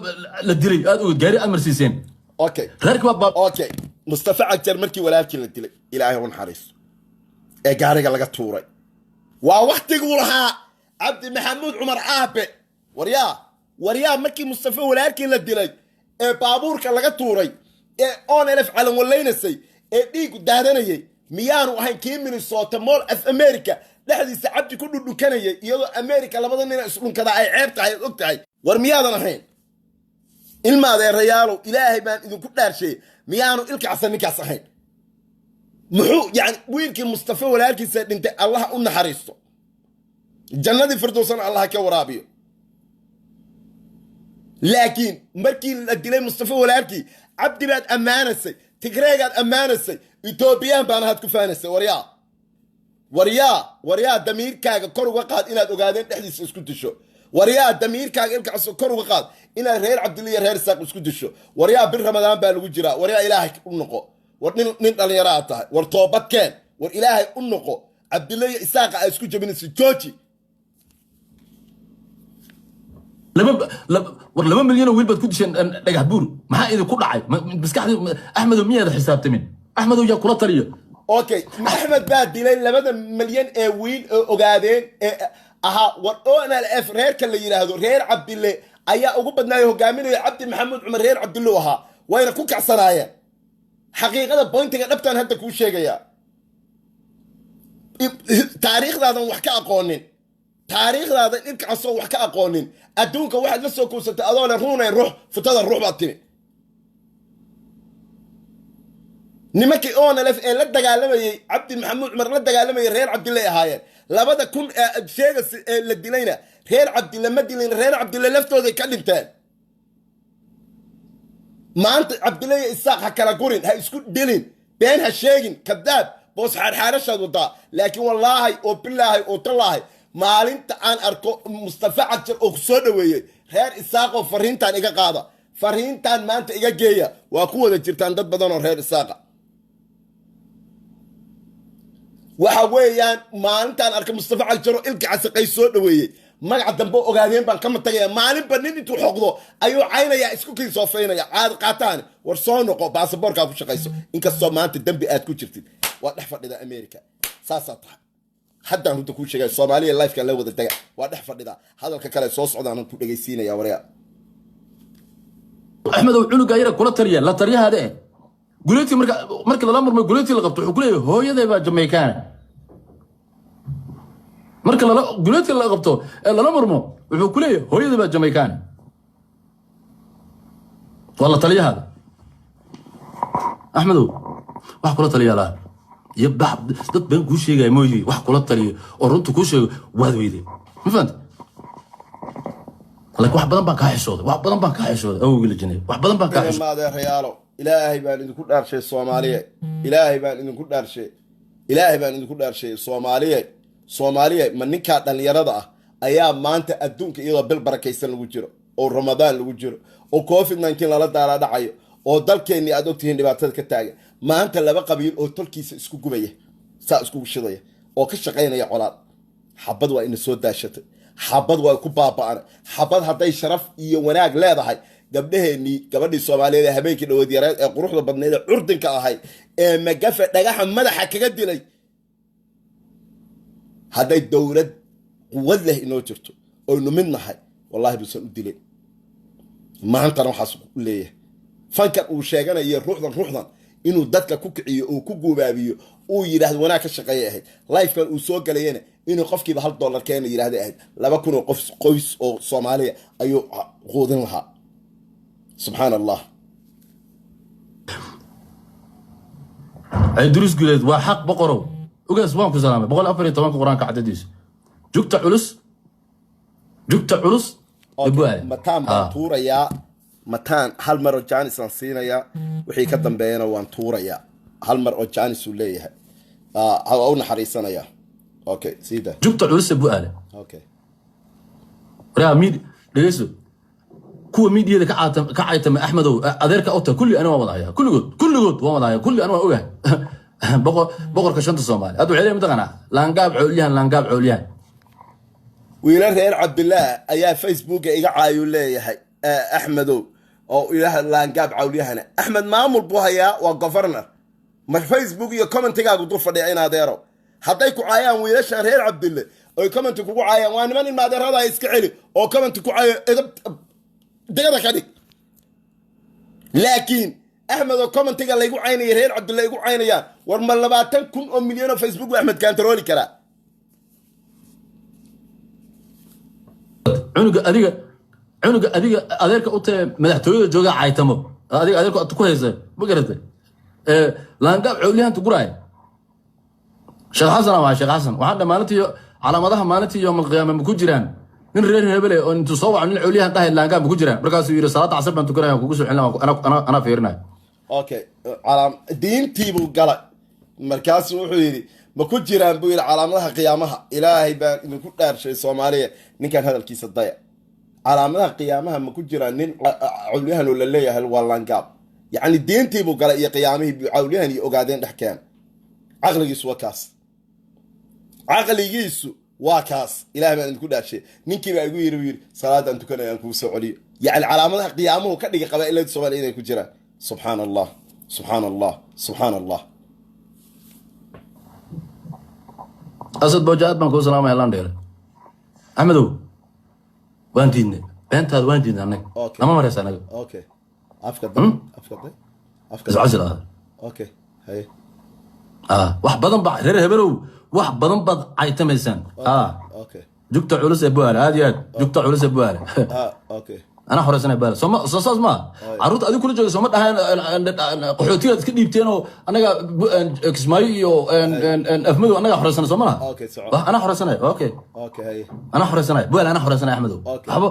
la dilay aad u gaari amar siiseen okay reerkiiba okay Mustafa Cagdar markii walaalkii la dilay ilaahay uu naxariisto ee gaariga laga tuuray waa waqtigii lahaa Cabdi Maxamuud Cumar Aabe waryaa markii Mustafa walaalkii la dilay ee baabuurka laga tuuray ee on elef calan walaynasay ee dhiigu daadanayay miyaanu ahayn kii Minnesota Mall of America dhexdiisa Cabdi ku dhudhukanayay iyadoo America labada nin isku dhunkada ay ceeb tahay og tahay war miyaadan ahayn ilma adeerayaalo ilaahay baan idinku dhaarshay miyaanu ilkacsan ninkaas ahayn muxuu yani wiilkii Mustafa walaalkiisa dhintay Allah u naxariisto jannadii firdawsan Allah ka waraabiyo laakiin markii la dilay Mustafa walaalkii Cabdi baad ammaanasay Tigreegaad ammaanasay Ethiopian baan had ku faanasay waryaa damiirkaaga kor uga qaad inaad ogaadeen dhexdiisa isku disho waryaa damiirkaaga ilkaasoo kor uga qaad inaad reer cabdille iyo reer isaaq isku disho waryaa bir ramadaan baa lagu jiraa waryaa ilaahay u noqo war nin dhallinyaro aad tahay war toobad keen war ilaahay u noqo cabdille iyo isaaqa ay isku jabinayso jooji war 2 milyan oo wiil baad ku disheen dhagax buur maxaa idinku dhacay maskaxdii axmedow miyaad xisaabtamin axmedow yaa kula taliyo okay axmed baa dilay 2 milyan ee wiil oo ogaadeen aha war ONLF reerka la yiraahdo reer cabdille ayaa ugu badnaayay hogaaminaya cabdi maxamuud cumar reer cabdille ahaa wayna ku kacsanaayeen xaqiiqada pointiga dhabtaan hadda kuu sheegaya taariikhdaadan wax ka aqoonin taariikhdaadan ilkaasoo wax ka aqoonin adduunka waxaad la soo koosatay adoo le ruunay ruux futada ruux baad timi nimankii ONLF ee la dagaalamayay cabdi maxamuud cumar la dagaalamayay reer cabdille ahaayeen 2000 sheega la dilayna reer cabdille ma dilayn reer cabdille laftooda ka dhinteen maanta cabdille iyo isaaq ha kala gurin ha isku dilin been ha sheegin kadaab boos xaarxaarashaad wadaa laakiin wallaahi oo bilaahi oo tallaahi maalinta aan arko mustafa cagjar oo soo dhaweeyey reer isaaqoo fariintaan iga qaada fariintaan maanta iga geeya waa ku wada jirtaan dad badan oo reer isaaqa waxa weeyaan maalintaan arka mustafa cagjaro ilka casaqay soo dhaweeyey magaca dambe ogaadeen baan kama tagaya maalinba nin intuu xoqdo ayuu caynayaa isku kii soofaynaya caad qaataan war soo noqo baasaboorkaa ku shaqayso inkastoo maanta dembi aad ku jirtid waa dhex fadhida america saasaa tahay haddaan runta kuu sheegaya soomaaliya lifeka la wada daga waa dhex fadhida hadalka kale soo socdaanan ku dhegaysiinaya waryaa axmedow cunuga yara kula taliya la taliyahaade guleetii marka lala murmay guleetii la qabto wuxuu ku leeyahay hooyaday baa Jamaican marka guleetii la qabto lala murmo wuxuu ku leeyahay hooyaday baa Jamaican wala taliyahaade axmedow wax kula taliya la يبقى dad been ku sheegay mooyay wax kula taliyo oo runtu ku sheego waad weeyday ma fahant laakiin wax badan baan ka xishooday oo wiil jinay wax badan baan ka xishooday maade reyaalo ilaahay baan idinku dhaarshay Soomaaliye ilaahay baan idinku dhaarshay Soomaaliye ma ninka dhalinyarada ah ayaa maanta adduunka iyadoo bil barakaysan lagu jiro oo Ramadaan lagu jiro oo COVID-19 lala daala dhacayo oo dalkeenni aad ogtihiin dhibaatada ka taagan maanta laba qabiil oo tolkiisa isku gubaya saa isku shidaya oo ka shaqeynaya colaad xabad waa in soo daashatay xabad waa ku baaba'an xabad haday sharaf iyo wanaag leedahay gabadhii Soomaaliyeed habeenkii dhawood yareed ee quruxda badneed ee urdinka ahay ee magafa dhagaxa madaxa kaga dilay haday dawlad quwad leh inoo jirto oo numidnahay wallahi bisan u dilay maanta waxaas u leeyahay fankan uu sheeganayo ruuxdan inuu dadka ku kiciyo oo ku gubaabiyo uu yiraahdo wanaag ka shaqeeyay ahayd lifekan uu soo galayna inuu qofkiiba $1 keena yiraahdo ahayd 2,000 oo qof qoys oo Soomaaliya ayuu qoodin lahaa subhanallah ay durus guleed waa xaq boqorow ugaas waan ku salaamay 114 quraanka cadadiisa jugta culus mataan baan tuurayaa mataan hal mar oo Jaanis aan siinaya wixii ka dambeeyana waan tuurayaa hal mar oo Jaanis uu leeyahay oo naxariisanaya okay sida jugta culus bu'aale okay raamid dhageyso kuwa miidiyada ka caaytama axmedow adeerka oo kulli ana waa wadaya kulligood waa wadaya kulli ana waa ogahay boqorka shanta Soomaali adu xilay midaqana laangaab cooliyahan wiila reer Cabdillah ayaa Facebook iga caayu leeyahay axmedow oo ilaah laangaab cooliyahana axmed maamul buu hayaa waa governor ma Facebook iyo commentigaagu dul fadhiya in adeero haday ku caayaan wiilasha reer Cabdillah oo comment kugu caayaan waa niman in adeerada iska celi oo comment ku caayo degada ka dhig laakiin axmed oo commentiga la igu caynay reer Cabdillah igu caynayaan war ma 20,000 oo milyan oo Facebook axmed kantarooli kara cunuga adiga adeerka u tahay madaxtooyada jooga caaytamo adiga adeerka ku haysa ma garatay laangaab cooliyahan tuguray Sheekh Xasan waxaan dhamaantii calaamadaha maalintii yawmal qiyaamah ku jiraan nin reer hebel oo intuu soo wacay nin cooliyahan dhahay laangaab ku jiraan markaas uu yiri salaada casar baan tukanaya kugu soo celina ana fiirinayo okay calaam diintii buu galay markaas wuxuu yiri ma ku jiraan buu yiri calaamadaha qiyaamaha ilaahay baan idinku dhaarshay Soomaaliya ninkan hadalkiisa daya calaamadaha qiyaamaha ma ku jiraan nin cawliyahan oo la leeyahay waa laangaab yacni diintiibuu galay iyo qiyaamihii buu cawliyahan iyo ogaadeen dhex keen caqligiisu waa kaas caqligiisu waa kaas ilaah baan idinku dhaashay ninkii baa igu yiri salaadaan tukanaya aan kugu soo celiyo yacni calaamadaha qiyaamuhu ka dhigay qabaa'ilada Soomaaliya inay ku jiraan subxaan allah subxaan allah subxaan allah asad bojaad baan ku salaamay landheer axmedow waan diidnay beentaada waan diidnay annaga nama maraysa annaga okay afka day iscasir okay hay wax badan baa reer hebelow wax badan baad caytamaysaan okay jugta culus ee buaale aad iyo aad jugta culus ee buaale okay أنا حرسنا بالله سوما ما عروت أدي كل جزء سوما ده قحوتيات كده يبتينه أنا كسماي أن أفهمه أنا حرسنا سوما أوكي سعود أنا حرسنا أوكي هاي أنا حرسنا بقول أنا حرسنا أحمدو حبا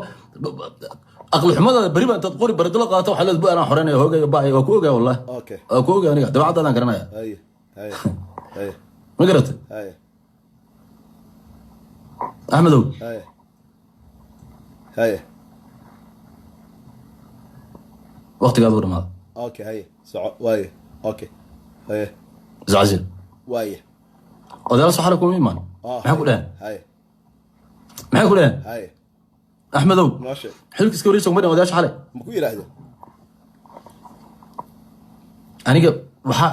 أقل حمادة بريبا أنت تقولي برد لك قاطع حلت بقول أنا حرنا هوجا باي وكوجا والله كوجا أنا ده بعد أنا كرنا هاي ما قرأت هاي أحمدو هاي وقت قاعد ورا ماذا اوكي هاي واي اوكي هاي زعزل واي وده صح لكم ايمان معك ولا هاي معك ولا هاي احمدو ماشي حلك سكوريس ومدن وداش حالي مكو يراهد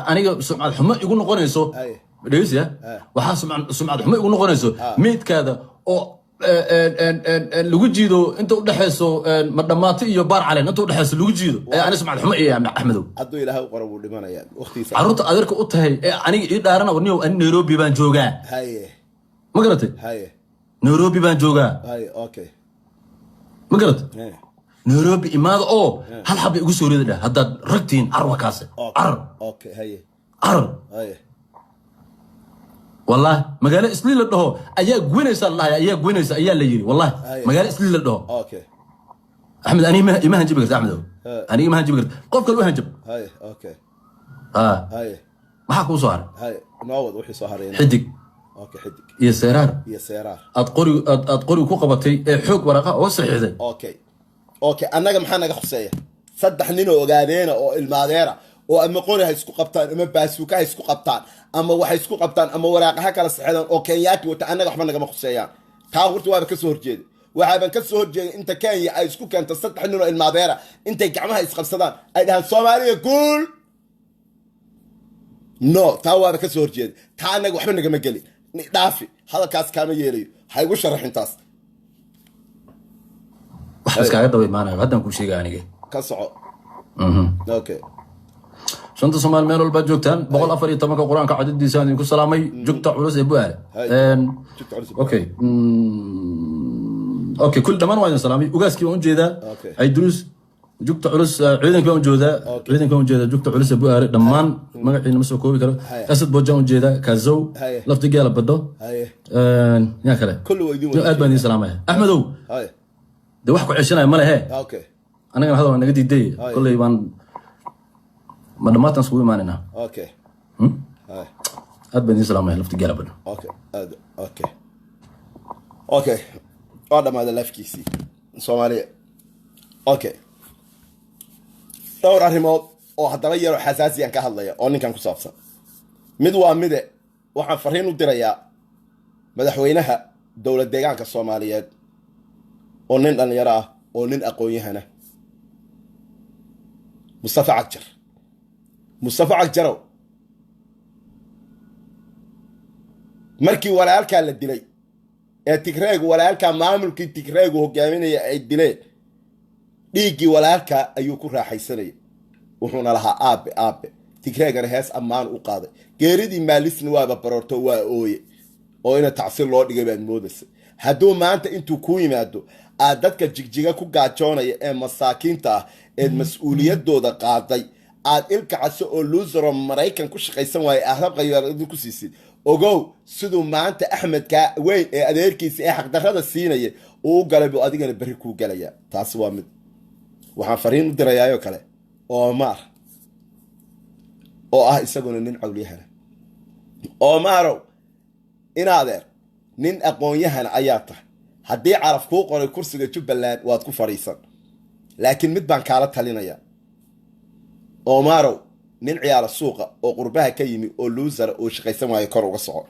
aniga sumcad xumo igu noqonayso dhageysiya waxa sumcad xumo igu noqonayso meedkaada oo lagu jiido inta u dhaxayso ma dhamaatay iyo baar caleen inta u dhaxayso lagu jiido ana sumcad xumo iyo axmedow haduu ilaahay qoro wuu dhimanayaan waqtiisa caruurta adeerka u tahay aniga ii dhaarana warniyo aan Nairobi baan joogaa haye ma garatay haye Nairobi baan joogaa haye okay ma garatay Nairobi imaada oo hal xab igu soo reeday hadda ragtiin arwa kaase okay haye haye والله مقالة إسليل الدهو أيا جوينيس الله أيا جوينيس أيا اللي يجري والله مقالة إسليل الدهو أوكي أحمد أنا ما هنجيب قرد أحمد أنا ما هنجيب قرد قف كل واحد هنجيب هاي أوكي هاي ما حكوا صار هاي نعوض وحي صهرين حدك أوكي حدك يا سيرار أتقري كوكبتي حوك ورقة وسع هذا أوكي أنا جم حنا جحسية صدق نينو وقاعدين أو الماديرة oo ama qori hay isku qabtaan ama baasuuka hay isku qabtaan ama waxay isku qabtaan ama waraaqaha kala saxeedan oo Kenyaati wata anaga waxba naga maqsayaan taa horta waa ka soo horjeeday waxaan ka soo horjeeday inta Kenya ay isku keento saddex nin oo ilmaadeera intay gacmaha isqabsadaan ay dhahan Soomaaliya guul no taa waa ka soo horjeeday taa anaga waxba naga ma gali dhaafi hadalkaas kaama yeelayo hay ugu sharaxin taas wax iska daway maana hadan ku sheegay aniga ka soco okay شنطة سومال ميلو الباجوكتان بقول أفري تمك القرآن كعدد ديسان يكون سلامي جوكتا علوس إبوال أوكي أوكي كل دمان وايد سلامي وقاس كيف أنجي ذا أي دروس جوكتا علوس عيدن كيف أنجي ذا عيدن كيف أنجي ذا جوكتا علوس إبوال دمان ما قاعدين مسوا كوبي كذا أسد بوجا أنجي ذا كزو لفت جالا بدو يا كله كل ويدين أدبني سلامي أحمدو ده واحد عشرين ماله هي أوكي أنا هذا أنا قدي دي كل يبان ما دمات نسوي معنا اوكي هاي هاد بني سلامه لفت جلبنا اوكي هذا ما هذا لفكيسي Soomaaliya اوكي dhowr arrimood oo hadaba yaro xasaasiyan ka hadlaya oo ninkan ku saabsan mid waa mid waxaan fariin u dirayaa madaxweynaha dowlad deegaanka Soomaaliyeed oo nin dhalinyaro ah oo nin aqoon-yahana Mustafa Cagjarow markii walaalka la dilay ee Tigreeg walaalka maamulkii Tigreeg hogaaminaya ay dileen dhiigii walaalka ayuu ku raaxaysanay wuxuuna lahaa aabe Tigreegana hees ammaan u qaaday geeridii maalisna waaba baroorto waa ooye oo ina tacsiir loo dhigay baan moodaysa hadduu maanta intuu ku yimaado aad dadka jigjiga ku gaajoonaya ee masaakiinta ah ee mas'uuliyadooda qaaday aad ilka caso oo loosero Mareykan ku shaqaysan waay ahrab qayaaradu ku siisay ogow sidoo maanta Axmed ka weyn ee adeerkiisa ee xaq darrada siinaya oo galay adigana bari ku galaya taas waa mid waxaan fariin u dirayaayo kale Omar oo ah isaguna nin cawliyahana Omaro in adeer nin aqoon-yahan ayaa tahay haddii caraf kuu qoray kursiga jubbaland waad ku fadhiisan laakiin mid baan kaala talinaya Omarow nin ciyaara suuqa oo qurbaha ka yimi oo loser oo shaqaysan waayo kor uga soco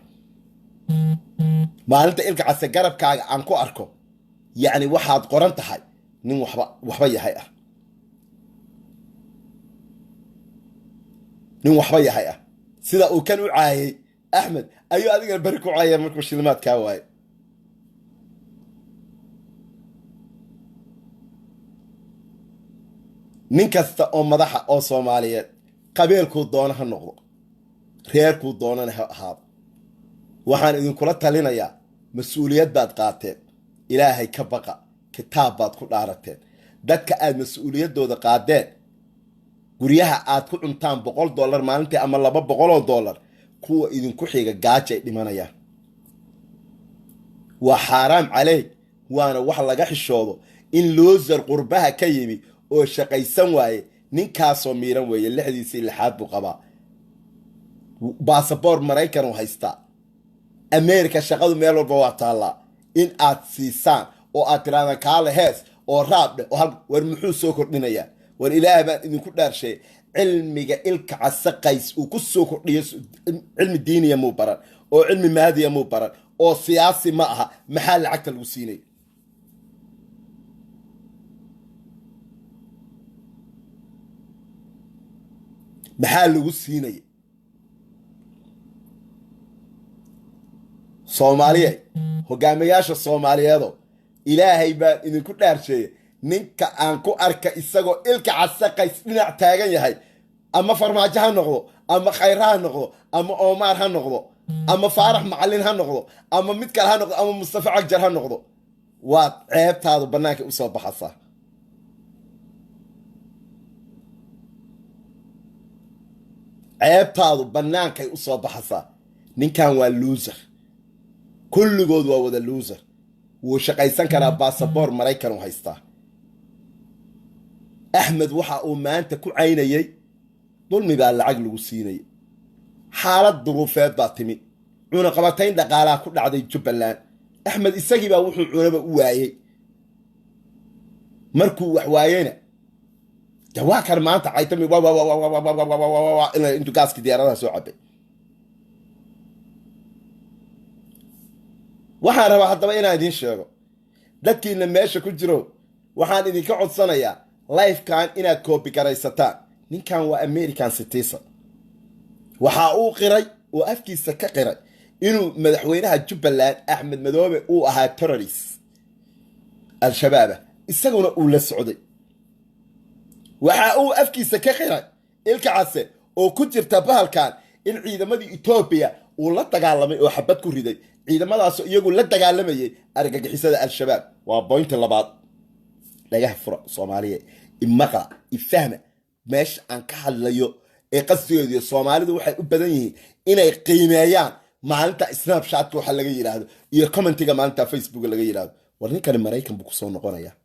maalinta ilka case garabkaaga aan ku arko yacni waxaad qoran tahay nin waxba yahay ah nin waxba yahay ah sida uu kan u caayay Axmed ayuu adiga bari ku caayay markuu shilmaad ka waayay nin kasta oo madaxa oo Soomaaliyeed qabiilku doona ha noqdo reerku doonana ha ahaado waxaan idinkula talinayaa mas'uuliyad baad qaateen ilaahay ka baqa kitaab baad ku dhaarateen dadka aad mas'uuliyadooda qaadeen guryaha aad ku cuntaan $100 maalintii ama $200 kuwa idinku xiga gaajay dhimanayaan waa xaraam calee waana wax laga xishoodo in loser qurbaha ka yimi oo shaqaysan waaye ninkaasoo miiran weeye 6 buu qabaa baasaboor Maraykan uu haystaa Amerika shaqadu meel walba waa taallaa in aad siisaan oo aad tiraahdan kaale hees oo raabdhe oo war muxuu soo kordhinayaa war ilaahay baan idinku dhaarshay cilmiga ilka casaqays uu ku soo kordhiyo cilmi diiniya muu baran oo cilmi maadiya muu baran oo siyaasi ma aha maxaa lacagta lagu siinay maxaa lagu siinay Soomaaliyeed hogaamiyaasha Soomaaliyeed ilaahay baan idinku dhaarshay ninka aan ku arka isagoo ilka casaqays dhinac taagan yahay ama farmaajo ha noqdo ama khayra ha noqdo ama Omar ha noqdo ama Faarax Macallin ha noqdo ama mid kale ha noqdo ama Mustafa Cagjar ha noqdo waa ceebtaadu banaanka u soo baxaysaa ceebtaadu banaanka u soo baxaysaa ninkan waa loser kulligood waa wada loser wuu shaqaysan karaa baasaboor Maraykan uu haystaa Axmed waxa uu maanta ku caynayay dulmi baa lacag lagu siinay xaalad duruufeed baa timi cunaqabatayn dhaqaalaha ku dhacday Jubbaland Axmed isagii baa wuxuu cunaba u waayay markuu wax waayayna jawaakar maanta caytami ila intuu gaaski diyaaradaha soo cabay waxaan rabaa haddaba inaan idiin sheego dadkiina meesha ku jiro waxaan idinka codsanayaa live-kan inaad copy garaysataan ninkan waa American citizen waxa uu qiray oo afkiisa ka qiray inuu madaxweynaha Jubbaland Axmed Madoobe uu ahaa terrorist al-shabaab isaguna uu la socday waxa uu afkiisa ka qiray ilka case oo ku jirta bahalkan in ciidamadii Ethiopia uu la dagaalamay oo xabad ku riday ciidamadaas iyagu la dagaalamayay argagixisada al-shabaab waa point labaad laga furo Soomaaliya imaqa ifahma meesh aan ka hadlayo ee qasdigeedu Soomaalidu waxay u badan yihiin inay qiimeeyaan maalinta Snapchat waxa laga yiraahdo iyo commentiga maalinta Facebook laga yiraahdo war ninkan Maraykan buu ku soo noqonayaa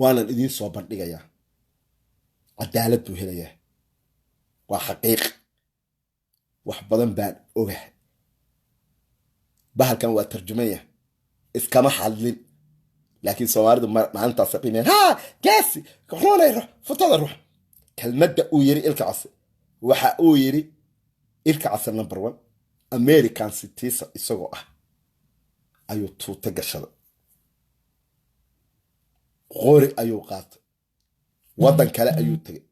waana idin soo bandhigayaa cadaalad buu helayaa waa xaqiiq wax badan baan ogahay bahalkan waa tarjumaya iskama hadlin laakiin Soomaalidu maalinta saqiineen ha gaasi qoonay fotada ruux kalmadda uu yiri ilka case waxa uu yiri ilka case number 1 American citizen isagoo ah ayuu tuuta gashada qori ayuu qaatay wadan kale ayuu tagay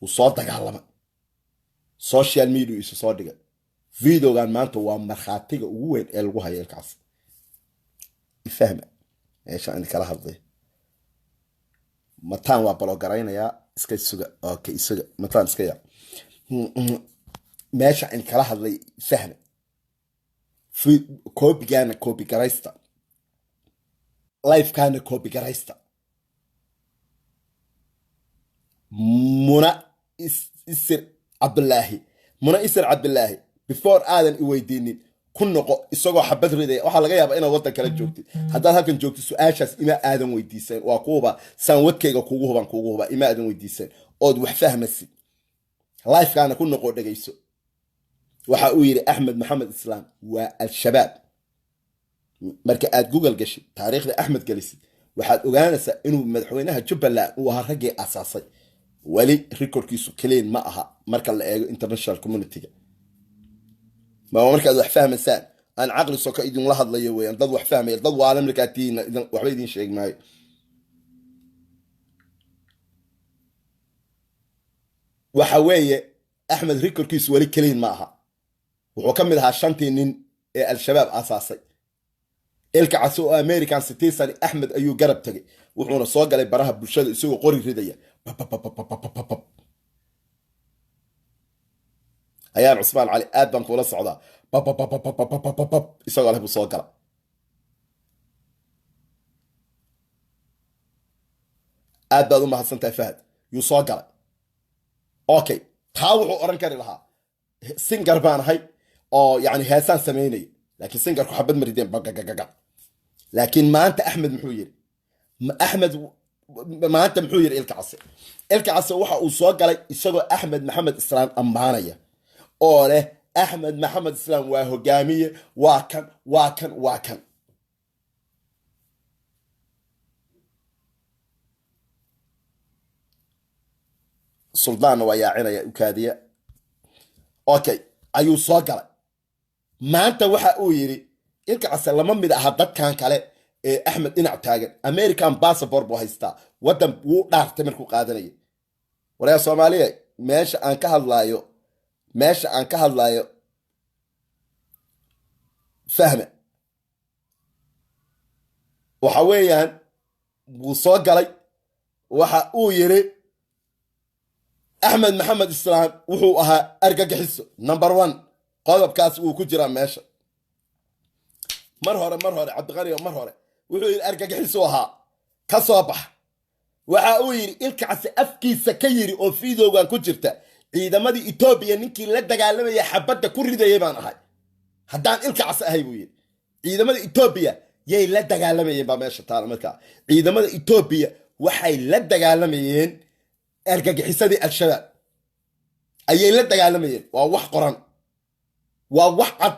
uu soo dagaalamay social media isu soo dhigay videogan maanta waa marxaatiga ugu weyn ee lagu hayo ilkaas ifahma meesha aan kala hadlay mataan waa bloggaraynaya iska suga okay isuga mataan iska yaa meesha aan kala hadlay fahma copy garaysta live kana copy garaysta muna isir Cabdullaahi before aadan i weydiinin ku noqo isagoo xabad riday waxa laga yaabaa inaad wadan kala joogtid haddaad halkan joogtid su'aashaas ima aadan weydiisan waa kuuba sanwadkayga kuugu huba ima aadan weydiisan ood wax fahmaysid life-kaana ku noqo dhagayso waxa uu yiri Axmed Maxamed Islaam waa al-shabaab marka aad google gashi taariikhda axmed gelisid waxaad ogaanaysaa inuu madaxweynaha jubbaland uu ahaa raggii asaasay weli recordkiisu clean ma aha marka la eego international community-ga ma markaad wax fahmaysaan aan caqli soka idinla hadlayo weeyaan dad wax fahmaya dad waalan markaa tiina waxba idin sheegi maayo waxa weeye axmed recordkiisu weli clean ma aha wuxuu ka mid ahaa 5 nin ee al-shabaab asaasay ilka cas oo American citizen Axmed ayuu garab tagay wuxuuna soo galay baraha bulshada isagoo qori ridaya ayaan Cusmaan Cali aad baan kula socdaa isagoo leh buu soo gala aad baad u mahadsantahay Fahad yuu soo galay okay taa wuxuu oran kari lahaa singer baan ahay oo yani heesaan sameynay laakiin singerku xabad marideen bagagaga laakiin maanta Axmed muxuu yiri Axmed maanta muxuu yiri ilka case waxa uu soo galay isagoo Axmed Maxamed Islaam ammaanaya oo leh Axmed Maxamed Islaam waa hogaamiye waa kan suldaan waa yaacinaya ukaadiya okay ayuu soo galay maanta waxa uu yiri ilka case lama mid aha dadkan kale ee Axmed dhinac taagan American passport buu haystaa wadan wuu dhaartay markuu qaadanayay waraya Soomaaliya meesha aan ka hadlayo fahma waxa weeyaan wuu soo galay waxa uu yiri Axmed Maxamed Islaam wuxuu ahaa argagixiso number 1 qodobkaas uu ku jira meesha mar hore Cabdiqani mar hore wuxuu yiri argagixiso ahaa ka soo bax waxa uu yiri ilka case afkiisa ka yiri oo fiidoogan ku jirta ciidamadii Ethiopia ninkii la dagaalamaya xabadda ku ridayay baan ahay haddaan ilka case ahay buu yiri ciidamada Ethiopia yay la dagaalamayeen baa meesha taala markaa ciidamada Ethiopia waxay la dagaalamayeen argagixisadii al-shabaab ayay la dagaalamayeen waa wax qoran waa wax cad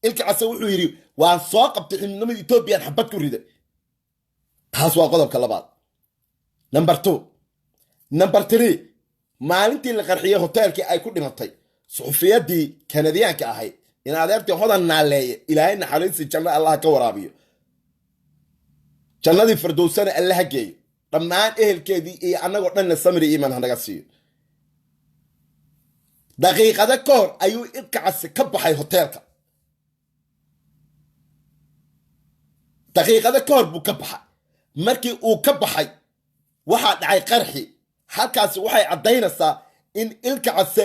ilka case wuxuu yiri waan soo qabtay ciidamada Ethiopia xabad ku riday taas waa qodobka labaad number 2 number 3 maalintii la qarxiyay hotelkii ay ku dhimatay suxufiyadii Kanadiyaanka ahayd in adeertii hodan naaleeye ilaahay naxariisi janno Allah ka waraabiyo jannadii firdawsana Allah geeyo dhammaan ehelkeedii iyo anagoo dhan samri iimaan hanaga siiyo daqiiqada ka hor ayuu ilka case ka baxay hotelka daqiiqada ka hor buu ka baxay markii uu ka baxay waxaa dhacay qarxi halkaas waxay cadaynaysaa in ilka case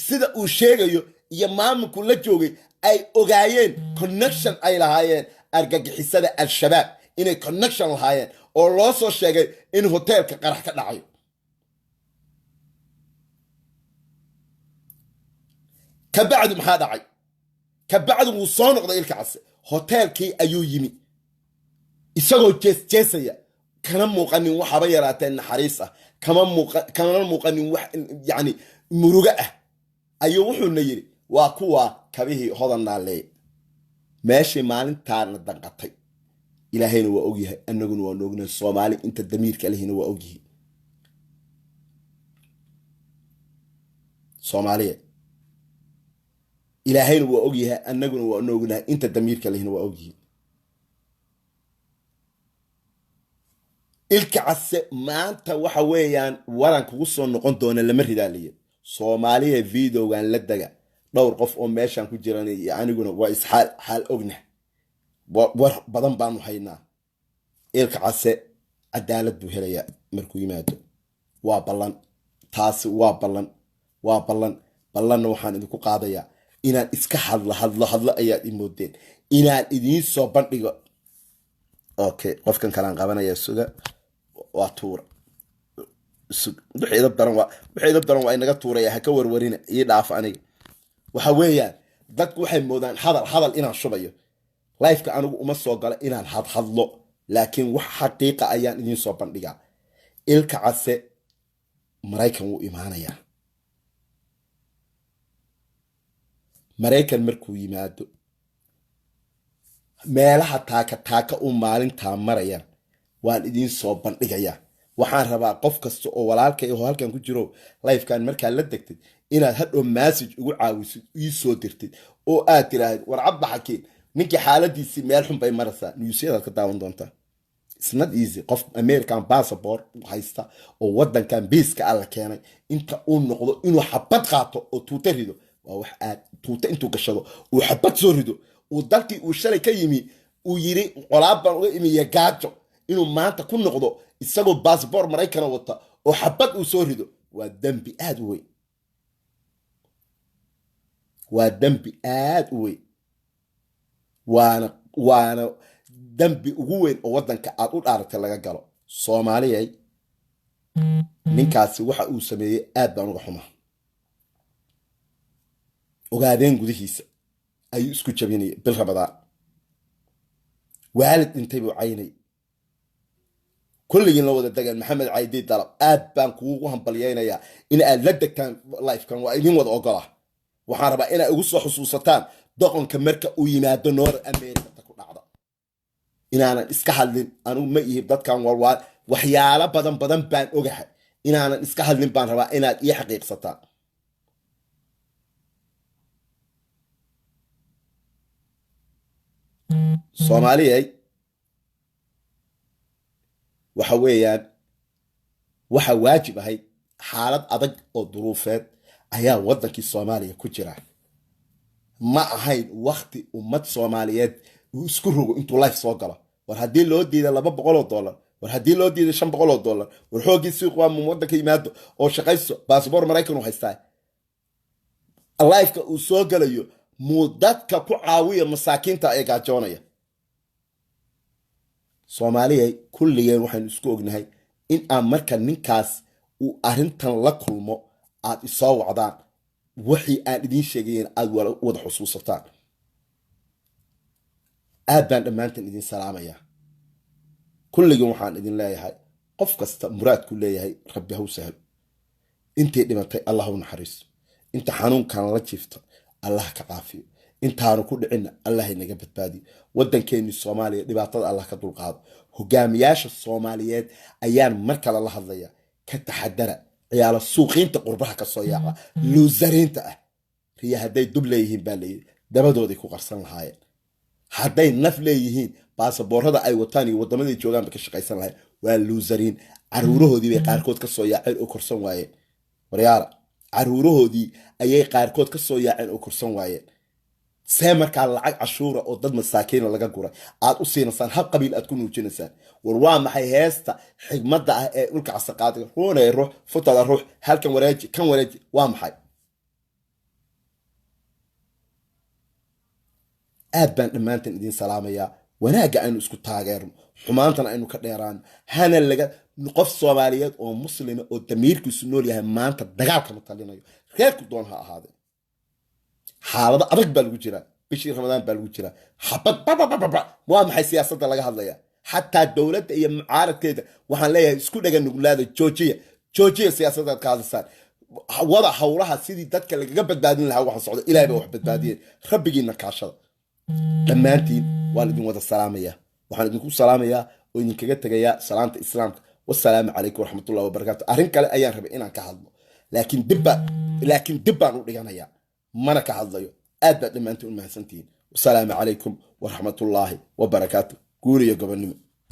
sida uu sheegayo iyo maamulku la joogay ay ogaayeen connection ay lahaayeen argagixisada al-shabaab inay connection lahaayeen oo loo soo sheegay in hotelka qarax ka dhacayo kabacdu maxaa dhacay kabacdu wuu soo noqday ilka case hotelkii ayuu yimi isagoo jeesaya kana muuqanin waxaba yaraateen naxariis ah kana muuqanin wax yani muruga ah ayuu wuxuuna yiri waa kuwa kabihii hodan naaleey meeshii maalintaana danqatay ilaahayna waa ogyahay annaguna waa noognahay Soomaali inta damiirka lehina waa ogyahay Soomaaliya ilaahayna waa ogyahay annaguna waa noognahay inta damiirka lehina waa ogyahay ilka case maanta waxa weeyaan waran kugu soo noqon doona lama ridaaliyo Soomaaliya videogan la daga dhowr qof oo meeshan ku jiraan iyo aniguna waa xaal ogna war badan baanu haynaa ilka case cadaalad buu helayaa markuu yimaado waa ballan taasi waa ballan waxaan idinku qaadayaa inaan iska hadlo ayaad imoodeen inaan idiin soo bandhigo okay qofkan kalaan qabanaya suga waa tuura wixii daran waa inaga tuuraya ha ka warwarina ii dhaaf aniga waxa weeyaan dadku waxay moodaan hadal inaan shubayo life-ka anigu uma soo gala inaan hadlo laakiin wax xaqiiqa ayaan idiin soo bandhigaa ilka case Maraykan wuu imaanayaa Maraykan markuu yimaado meelaha taaka uu maalintaa marayana waan idiin soo bandhigayaa. waxaan rabaa qof kasta oo walaalkay oo halkan ku jiro lifekan markaa la degtay inaad hadhow message ugu caawisid ii soo dirtid oo aad tiraahid war cabba xakiin ninkii xaaladiisii meel xun bay maraysaa newsyadaad ka daawan doontaa. It's not easy. qof American passport haysta oo wadankan biiska alla keenay inta uu noqdo inuu xabad qaato oo tuuta rido waa wax aad tuuta intuu gashado uu xabad soo rido uu dalkii uu shalay ka yimi uu yiri qolaab baan uga imiye gaajo inuu maanta ku noqdo isagoo passport Maraykan wata oo xabad uu soo rido waa dambi aad u weyn. waa dambi aad u weyn waana dambi ugu weyn oo wadanka aad u dhaaratay laga galo. Soomaaliyay ninkaasi waxa uu sameeyay aad baan uga xumaa. ogaadeen gudihiisa ayuu isku jabinay bil Ramadaan. waalid intay buu caynay kulligiin la wada degan Maxamed Caydi Dalab aad baan kuugu hambalyeynaya in aad la degtaan lifekan waa idin wada ogola. waxaan rabaa inaad ugu soo xusuusataan doqonka marka uu yimaado North America ku dhacda inaanan iska hadlin anigu ma ihi dadkan walwal waxyaalo badan baan ogahay inaanan iska hadlin baan rabaa inaad ii xaqiiqsataan. Soomaaliyay waxa weeyaan waxa waajib ahayd xaalad adag oo duruufeed ayaa wadankii Soomaaliya ku jira. ma ahayn waqti ummad Soomaaliyeed uu isku rogo intuu life soo galo war haddii loo diiday $200 war haddii loo diiday $500 war xoogii suuq waa wadanka yimaado oo shaqayso passport Maraykan u haystaa life-ka uu soo galayo mudadka ku caawiya masaakiinta ay gaajoonaya. Soomaaliyay kulligeen waxaan isku ognahay in aan marka ninkaas uu arintan la kulmo aad isoo wacdaan wixii aan idin sheegayeen aad wada xusuusataan. aad baan dhammaantan idin salaamaya. kulligeen waxaan idin leeyahay qof kasta muraadku leeyahay rabbi ha u sahlo. intii dhimatay Allah u naxariiso. inta xanuunkan la jiifto Allah ka caafiyo. intaanu ku dhicina Allah inaga badbaadiyo. wadankeeni Soomaaliya dhibaatada Allah ka dulqaado. hogaamiyaasha Soomaaliyeed ayaan mar kale la hadlaya ka taxadara ciyaala suuqiinta qurbaha ka soo yaaca luusariinta ah riya haday dub leeyihiin baa leeyahay dabadooday ku qarsan lahaayeen. hadday naf leeyihiin baasaboorada ay wataan iyo wadamada joogaan ka shaqaysan lahayn waa luusariin. caruurahoodii bay qaarkood ka soo yaaceen oo korsan waayeen. waryaara caruurahoodii ayay qaarkood ka soo yaaceen oo korsan waayeen. see markaa lacag cashuura oo dad masaakiina laga guray aad u siinaysaan hal qabiil aad ku nuujinaysaan. war waa maxay heesta xigmadda ah ee dhulka casaqaadiga ruunay ruux futada ruux halkan wareeji kan wareeji waa maxay? aad baan dhammaantan idin salaamayaa. wanaagga aynu isku taageerno xumaantana aynu ka dheeraano hana laga qof Soomaaliyeed oo muslima oo damiirkiisu nool yahay maanta dagaalka ma talinayo reerku doon ha ahaadee. xaalada adag baa lagu jiraa bishii Ramadaan baa lagu jiraa xabad waa maxay siyaasadda laga hadlaya xataa dowladda iyo mucaaradkeeda waxaan leeyahay isku dhagan nuglaada joojiya siyaasadda ka hadasaan wada hawlaha sidii dadka lagaga badbaadin lahaa waxa socdo Ilaahay baa wax badbaadiyay rabbigiina kaashada. dhammaantiin waan idin wada salaamayaa. waxaan idinku salaamayaa oo idinkaga tagayaa salaanta islaamka wassalaamu calaykum waraxmatullahi wabarakaatu. arrin kale ayaan rabay inaan ka hadlo laakiin dib baan u dhiganayaa mana ka hadlayo. aad baad dhammaantiin u mahadsantihiin. wassalaamu calaykum waraxmatullaahi wabarakaatu. guuriyo gobonnimo.